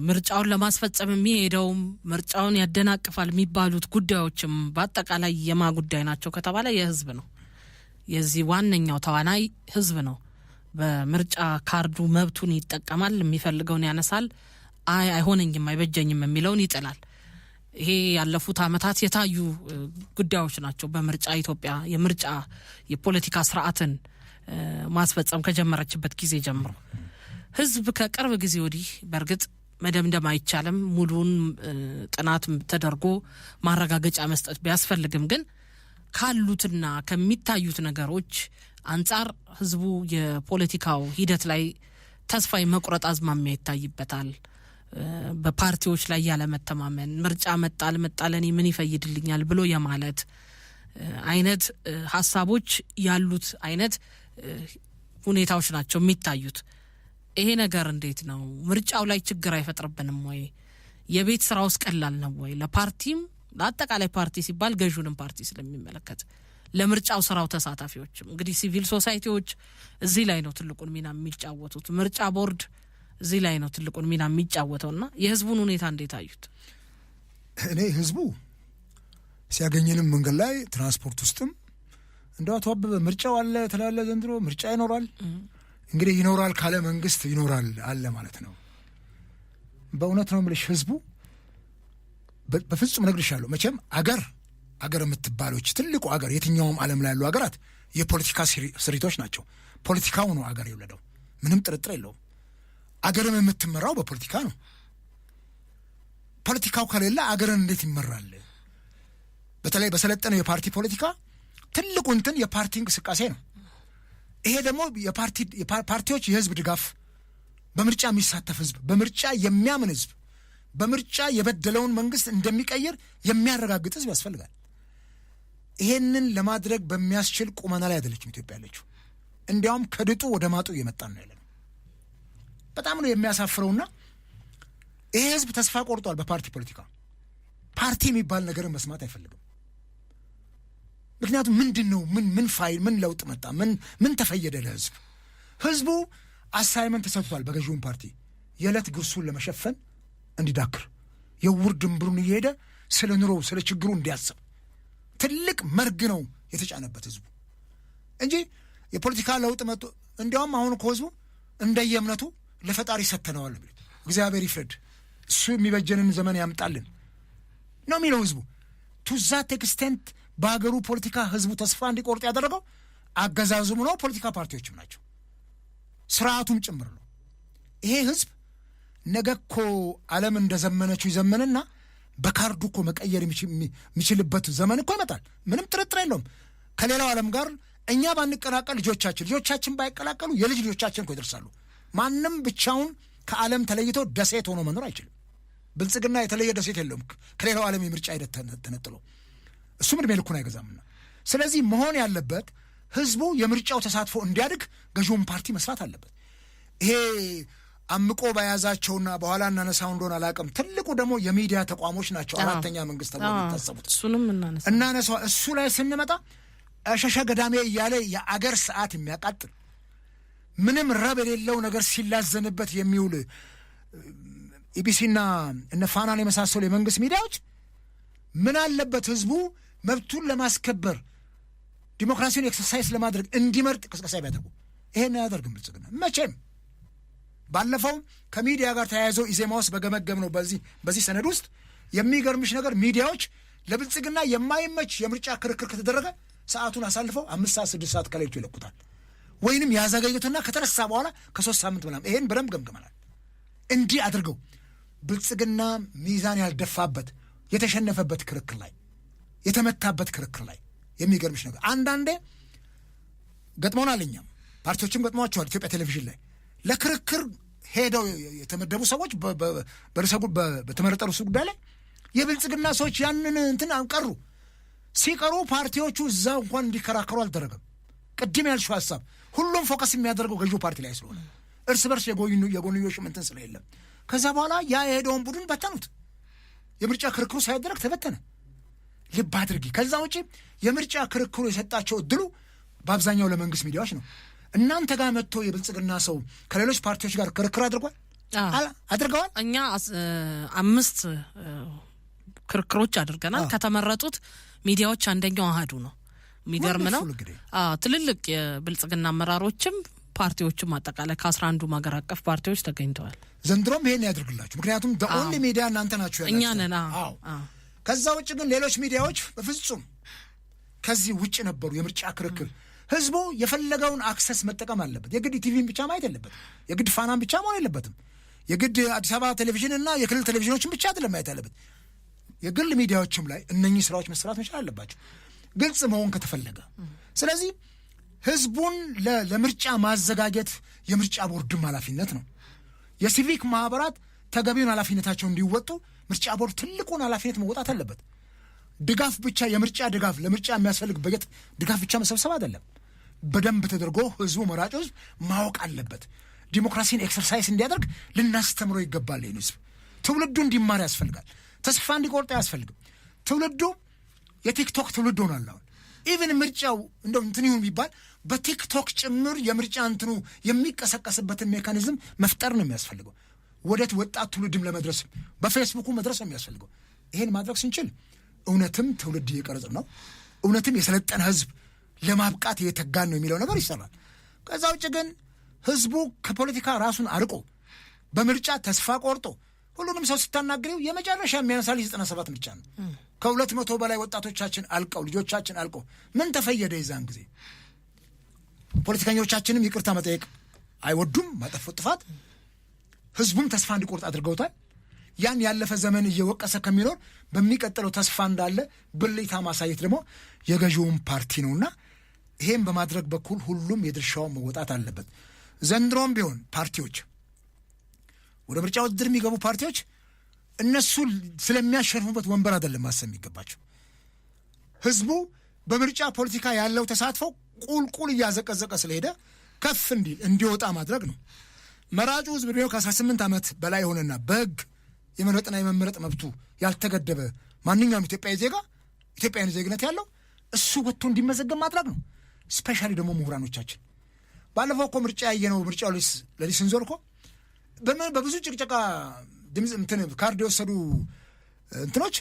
[SPEAKER 2] ምርጫውን ለማስፈጸም የሚሄደውም ምርጫውን ያደናቅፋል የሚባሉት ጉዳዮችም በአጠቃላይ የማ ጉዳይ ናቸው ከተባለ የህዝብ ነው። የዚህ ዋነኛው ተዋናይ ህዝብ ነው። በምርጫ ካርዱ መብቱን ይጠቀማል፣ የሚፈልገውን ያነሳል፣ አይሆነኝም አይበጀኝም የሚለውን ይጥላል። ይሄ ያለፉት ዓመታት የታዩ ጉዳዮች ናቸው። በምርጫ ኢትዮጵያ የምርጫ የፖለቲካ ስርዓትን ማስፈጸም ከጀመረችበት ጊዜ ጀምሮ ህዝብ ከቅርብ ጊዜ ወዲህ በእርግጥ መደምደም አይቻልም፣ ሙሉን ጥናት ተደርጎ ማረጋገጫ መስጠት ቢያስፈልግም ግን ካሉትና ከሚታዩት ነገሮች አንጻር ህዝቡ የፖለቲካው ሂደት ላይ ተስፋ የመቁረጥ አዝማሚያ ይታይበታል። በፓርቲዎች ላይ ያለ መተማመን፣ ምርጫ መጣ አልመጣ ለኔ ምን ይፈይድልኛል ብሎ የማለት አይነት ሀሳቦች ያሉት አይነት ሁኔታዎች ናቸው የሚታዩት። ይሄ ነገር እንዴት ነው? ምርጫው ላይ ችግር አይፈጥርብንም ወይ? የቤት ስራውስ ቀላል ነው ወይ? ለፓርቲም ለአጠቃላይ ፓርቲ ሲባል ገዥውንም ፓርቲ ስለሚመለከት ለምርጫው ስራው ተሳታፊዎችም እንግዲህ ሲቪል ሶሳይቲዎች እዚህ ላይ ነው ትልቁን ሚና የሚጫወቱት። ምርጫ ቦርድ እዚህ ላይ ነው ትልቁን ሚና የሚጫወተውና የህዝቡን ሁኔታ እንዴት አዩት?
[SPEAKER 1] እኔ ህዝቡ ሲያገኘንም መንገድ ላይ ትራንስፖርት ውስጥም እንደው አቶ አበበ ምርጫው አለ ተላለ ዘንድሮ ምርጫ ይኖራል። እንግዲህ ይኖራል ካለ መንግስት ይኖራል አለ ማለት ነው። በእውነት ነው የምልሽ ህዝቡ በፍጹም እነግርሻለሁ። መቼም አገር የምትባሎች ትልቁ አገር የትኛውም ዓለም ላይ ያሉ አገራት የፖለቲካ ስሪቶች ናቸው። ፖለቲካው ነው አገር የወለደው፣ ምንም ጥርጥር የለውም። አገርም የምትመራው በፖለቲካ ነው። ፖለቲካው ከሌለ አገርን እንዴት ይመራል? በተለይ በሰለጠነው የፓርቲ ፖለቲካ ትልቁ እንትን የፓርቲ እንቅስቃሴ ነው። ይሄ ደግሞ ፓርቲዎች የህዝብ ድጋፍ፣ በምርጫ የሚሳተፍ ህዝብ፣ በምርጫ የሚያምን ህዝብ፣ በምርጫ የበደለውን መንግስት እንደሚቀይር የሚያረጋግጥ ህዝብ ያስፈልጋል። ይሄንን ለማድረግ በሚያስችል ቁመና ላይ አይደለችም ኢትዮጵያ ያለችው። እንዲያውም ከድጡ ወደ ማጡ እየመጣን ነው ያለነው። በጣም ነው የሚያሳፍረውና ይሄ ህዝብ ተስፋ ቆርጧል በፓርቲ ፖለቲካ። ፓርቲ የሚባል ነገርን መስማት አይፈልግም። ምክንያቱም ምንድን ነው ምን ፋይል ምን ለውጥ መጣ ምን ተፈየደ ለህዝብ? ህዝቡ አሳይመንት ተሰጥቷል በገዢውን ፓርቲ የዕለት ጉርሱን ለመሸፈን እንዲዳክር የውር ድንብሩን እየሄደ ስለ ኑሮው ስለ ችግሩ እንዲያስብ ትልቅ መርግ ነው የተጫነበት ህዝቡ እንጂ የፖለቲካ ለውጥ መጥቶ እንዲያውም አሁን እኮ ህዝቡ እንደየእምነቱ ለፈጣሪ ሰተነዋል። እግዚአብሔር ይፍረድ፣ እሱ የሚበጀንን ዘመን ያምጣልን ነው የሚለው ህዝቡ። ቱ ዛት ኤክስቴንት በሀገሩ ፖለቲካ ህዝቡ ተስፋ እንዲቆርጥ ያደረገው አገዛዙም ነው፣ ፖለቲካ ፓርቲዎችም ናቸው፣ ስርዓቱም ጭምር ነው። ይሄ ህዝብ ነገ እኮ ዓለም እንደዘመነችው ይዘመንና በካርዱ እኮ መቀየር የሚችልበት ዘመን እኮ ይመጣል። ምንም ጥርጥር የለውም። ከሌላው ዓለም ጋር እኛ ባንቀላቀል ልጆቻችን ባይቀላቀሉ የልጅ ልጆቻችን እኮ ይደርሳሉ። ማንም ብቻውን ከዓለም ተለይቶ ደሴት ሆኖ መኖር አይችልም። ብልጽግና የተለየ ደሴት የለውም ከሌላው ዓለም የምርጫ ሂደት ተነጥሎ፣ እሱም ዕድሜ ልኩን አይገዛምና። ስለዚህ መሆን ያለበት ህዝቡ የምርጫው ተሳትፎ እንዲያድግ ገዢውን ፓርቲ መስራት አለበት። ይሄ አምቆ በያዛቸውና በኋላ እናነሳው እንደሆነ አላውቅም። ትልቁ ደግሞ የሚዲያ ተቋሞች ናቸው። አራተኛ መንግስት ተብሎ የሚታሰቡት
[SPEAKER 2] እሱንም
[SPEAKER 1] እናነሳው። እሱ ላይ ስንመጣ እሸሸ ገዳሜ እያለ የአገር ሰዓት የሚያቃጥል ምንም ረብ የሌለው ነገር ሲላዘንበት የሚውል ኢቢሲና እነ ፋናን የመሳሰሉ የመንግስት ሚዲያዎች ምን አለበት ህዝቡ መብቱን ለማስከበር ዲሞክራሲውን ኤክሰርሳይዝ ለማድረግ እንዲመርጥ ቅስቀሳ ቢያደርጉ። ይሄን አያደርግም ብልጽግና መቼም። ባለፈው ከሚዲያ ጋር ተያይዘው ኢዜማ ውስጥ በገመገም ነው በዚህ ሰነድ ውስጥ የሚገርምሽ ነገር ሚዲያዎች ለብልጽግና የማይመች የምርጫ ክርክር ከተደረገ ሰዓቱን አሳልፈው 5 ሰዓት 6 ሰዓት ከሌሊቱ ይለቁታል። ወይንም ያዘገዩትና ከተረሳ በኋላ ከ3 ሳምንት ምናምን። ይሄን በደንብ ገምገመናል። እንዲህ አድርገው ብልጽግና ሚዛን ያልደፋበት የተሸነፈበት ክርክር ላይ የተመታበት ክርክር ላይ የሚገርምሽ ነገር አንዳንዴ ገጥሞናል። እኛም ፓርቲዎችም ገጥሟቸዋል። ኢትዮጵያ ቴሌቪዥን ላይ ለክርክር ሄደው የተመደቡ ሰዎች በተመረጠ ርዕሰ ጉዳይ ላይ የብልጽግና ሰዎች ያንን እንትን ቀሩ። ሲቀሩ ፓርቲዎቹ እዛ እንኳን እንዲከራከሩ አልተደረገም። ቅድም ያልሽው ሀሳብ ሁሉም ፎከስ የሚያደርገው ገዢው ፓርቲ ላይ ስለሆነ እርስ በርስ የጎንዮሽ እንትን ስለሌለም ከዛ በኋላ ያ የሄደውን ቡድን በተኑት። የምርጫ ክርክሩ ሳይደረግ ተበተነ። ልብ አድርጊ። ከዛ ውጪ የምርጫ ክርክሩ የሰጣቸው እድሉ በአብዛኛው ለመንግስት ሚዲያዎች ነው። እናንተ ጋር መጥቶ የብልጽግና ሰው ከሌሎች ፓርቲዎች ጋር ክርክር አድርገዋል። እኛ
[SPEAKER 2] 5 ክርክሮች አድርገናል። ከተመረጡት ሚዲያዎች አንደኛው አሃዱ ነው። የሚገርም ነው። ትልልቅ የብልጽግና አመራሮችም ፓርቲዎችም አጠቃላይ ከ11 ሀገር አቀፍ ፓርቲዎች ተገኝተዋል።
[SPEAKER 1] ዘንድሮም ይሄን ያድርግላችሁ። ምክንያቱም ኦንሊ ሚዲያ እናንተ ናችሁ ያላችሁ፣
[SPEAKER 2] እኛ ነን።
[SPEAKER 1] ከዛ ውጭ ግን ሌሎች ሚዲያዎች በፍጹም ከዚህ ውጭ ነበሩ። የምርጫ ክርክር ህዝቡ የፈለገውን አክሰስ መጠቀም አለበት። የግድ ቲቪን ብቻ ማየት የለበትም። የግድ ፋናን ብቻ መሆን የለበትም። የግድ አዲስ አበባ ቴሌቪዥን እና የክልል ቴሌቪዥኖችን ብቻ አይደለም ማየት ያለበት። የግል ሚዲያዎችም ላይ እነኚህ ስራዎች መስራት መቻል አለባቸው፣ ግልጽ መሆን ከተፈለገ። ስለዚህ ህዝቡን ለምርጫ ማዘጋጀት የምርጫ ቦርድም ኃላፊነት ነው። የሲቪክ ማህበራት ተገቢውን ኃላፊነታቸውን እንዲወጡ ምርጫ ቦርድ ትልቁን ኃላፊነት መወጣት አለበት። ድጋፍ ብቻ የምርጫ ድጋፍ ለምርጫ የሚያስፈልግ በጀት ድጋፍ ብቻ መሰብሰብ አይደለም። በደንብ ተደርጎ ህዝቡ መራጩ ህዝብ ማወቅ አለበት። ዲሞክራሲን ኤክሰርሳይዝ እንዲያደርግ ልናስተምረው ይገባል። ይህን ህዝብ ትውልዱ እንዲማር ያስፈልጋል። ተስፋ እንዲቆርጥ አያስፈልግም። ትውልዱ የቲክቶክ ትውልድ ሆኗል። አሁን ኢቭን ምርጫው እንደው እንትን ይሁን ቢባል በቲክቶክ ጭምር የምርጫ እንትኑ የሚቀሰቀስበትን ሜካኒዝም መፍጠር ነው የሚያስፈልገው። ወደት ወጣት ትውልድም ለመድረስ በፌስቡኩ መድረስ ነው የሚያስፈልገው። ይሄን ማድረግ ስንችል እውነትም ትውልድ እየቀረጽን ነው፣ እውነትም የሰለጠነ ህዝብ ለማብቃት እየተጋን ነው የሚለው ነገር ይሰራል። ከዛ ውጭ ግን ህዝቡ ከፖለቲካ ራሱን አርቆ በምርጫ ተስፋ ቆርጦ ሁሉንም ሰው ስታናግሪው የመጨረሻ የሚያነሳልሽ 97 ምርጫ ነው። ከ200 በላይ ወጣቶቻችን አልቀው ልጆቻችን አልቀው ምን ተፈየደ? የዛን ጊዜ ፖለቲከኞቻችንም ይቅርታ መጠየቅ አይወዱም፣ ማጠፉት ጥፋት ህዝቡም ተስፋ እንዲቆርጥ አድርገውታል። ያን ያለፈ ዘመን እየወቀሰ ከሚኖር በሚቀጥለው ተስፋ እንዳለ ብልታ ማሳየት ደግሞ የገዢውን ፓርቲ ነውና ይሄን በማድረግ በኩል ሁሉም የድርሻውን መወጣት አለበት። ዘንድሮም ቢሆን ፓርቲዎች ወደ ምርጫ ውድድር የሚገቡ ፓርቲዎች እነሱ ስለሚያሸንፉበት ወንበር አይደለም ማሰብ የሚገባቸው። ህዝቡ በምርጫ ፖለቲካ ያለው ተሳትፎ ቁልቁል እያዘቀዘቀ ስለሄደ ከፍ እንዲወጣ ማድረግ ነው። መራጩ ህዝብ ነው ከ18 ዓመት በላይ ሆነና በህግ የመረጥና የመመረጥ መብቱ ያልተገደበ ማንኛውም ኢትዮጵያዊ ዜጋ ኢትዮጵያዊ ዜግነት ያለው እሱ ወጥቶ እንዲመዘገብ ማድረግ ነው። ስፔሻሊ ደግሞ ምሁራኖቻችን ባለፈው እኮ ምርጫ ያየነው ምርጫው ለሊስን ዞር እኮ በብዙ ጭቅጨቃ ድምፅ እንትን ካርድ የወሰዱ እንትኖች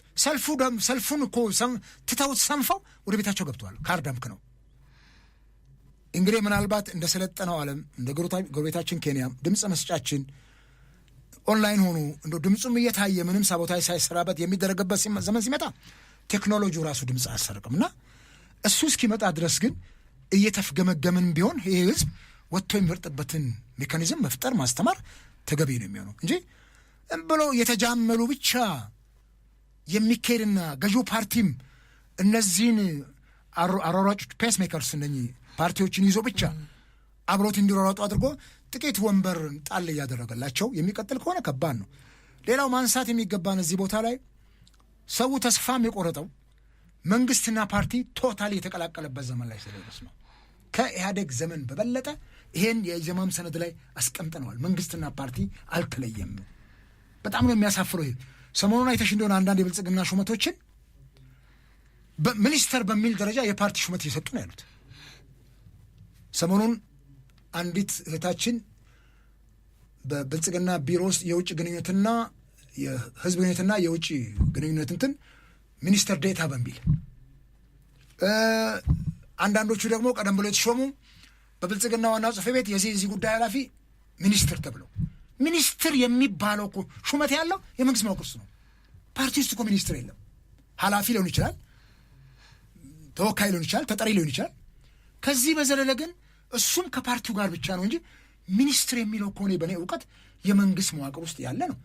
[SPEAKER 1] ሰልፉን እኮ ትተውት ሰንፈው ወደ ቤታቸው ገብተዋል። ካርድ አምክነው እንግዲህ ምናልባት እንደ ሰለጠነው ዓለም እንደ ጎረቤታችን ኬንያ ድምፅ መስጫችን ኦንላይን ሆኑ እንደ ድምፁም እየታየ ምንም ሳቦታጅ ሳይሰራበት የሚደረግበት ዘመን ሲመጣ ቴክኖሎጂው ራሱ ድምፅ አያሰርቅም እና እሱ እስኪመጣ ድረስ ግን እየተፍገመገምን ቢሆን ይሄ ህዝብ ወጥቶ የሚመርጥበትን ሜካኒዝም መፍጠር ማስተማር ተገቢ ነው የሚሆነው እንጂ ብሎ የተጃመሉ ብቻ የሚካሄድና ገዢው ፓርቲም እነዚህን አሯሯጮች ፔስ ሜከርስ እነኚህ ፓርቲዎችን ይዞ ብቻ አብሮት እንዲሯሯጡ አድርጎ ጥቂት ወንበር ጣል እያደረገላቸው የሚቀጥል ከሆነ ከባድ ነው። ሌላው ማንሳት የሚገባን እዚህ ቦታ ላይ ሰው ተስፋም የቆረጠው መንግስትና ፓርቲ ቶታሊ የተቀላቀለበት ዘመን ላይ ስለደረስ ነው። ከኢህአዴግ ዘመን በበለጠ ይሄን የኢዜማም ሰነድ ላይ አስቀምጠነዋል። መንግስትና ፓርቲ አልተለየም። በጣም ነው የሚያሳፍረው። ይሄ ሰሞኑን አይተሽ እንደሆነ አንዳንድ የብልጽግና ሹመቶችን ሚኒስተር በሚል ደረጃ የፓርቲ ሹመት እየሰጡ ነው ያሉት። ሰሞኑን አንዲት እህታችን በብልጽግና ቢሮ ውስጥ የውጭ ግንኙነትና የህዝብ ግንኙነትና የውጭ ግንኙነት እንትን ሚኒስተር ዴታ በሚል አንዳንዶቹ ደግሞ ቀደም ብሎ የተሾሙ በብልጽግና ዋና ጽሕፈት ቤት የዚህ ጉዳይ ኃላፊ ሚኒስትር ተብለው ሚኒስትር የሚባለው እኮ ሹመት ያለው የመንግስት መዋቅር ውስጥ ነው። ፓርቲ ውስጥ እኮ ሚኒስትር የለም። ኃላፊ ሊሆን ይችላል፣ ተወካይ ሊሆን ይችላል፣ ተጠሪ ሊሆን ይችላል። ከዚህ በዘለለ ግን እሱም ከፓርቲው ጋር ብቻ ነው እንጂ ሚኒስትር የሚለው ከሆነ በእኔ እውቀት የመንግስት መዋቅር ውስጥ ያለ ነው።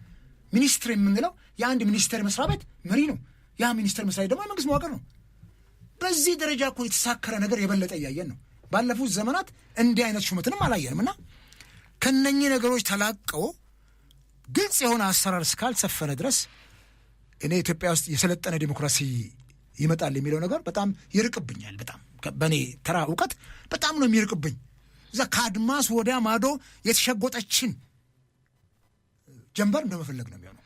[SPEAKER 1] ሚኒስትር የምንለው የአንድ ሚኒስቴር መስሪያ ቤት መሪ ነው። ያ ሚኒስቴር መስሪያ ቤት ደግሞ የመንግስት መዋቅር ነው። በዚህ ደረጃ እኮ የተሳከረ ነገር የበለጠ እያየን ነው። ባለፉት ዘመናት እንዲህ አይነት ሹመትንም አላየንም እና ከነኚህ ነገሮች ተላቀው ግልጽ የሆነ አሰራር እስካልሰፈነ ድረስ እኔ ኢትዮጵያ ውስጥ የሰለጠነ ዲሞክራሲ ይመጣል የሚለው ነገር በጣም ይርቅብኛል። በጣም በእኔ ተራ እውቀት በጣም ነው የሚርቅብኝ። እዛ ከአድማስ ወዲያ ማዶ የተሸጎጠችን ጀንበር እንደመፈለግ ነው የሚሆነው።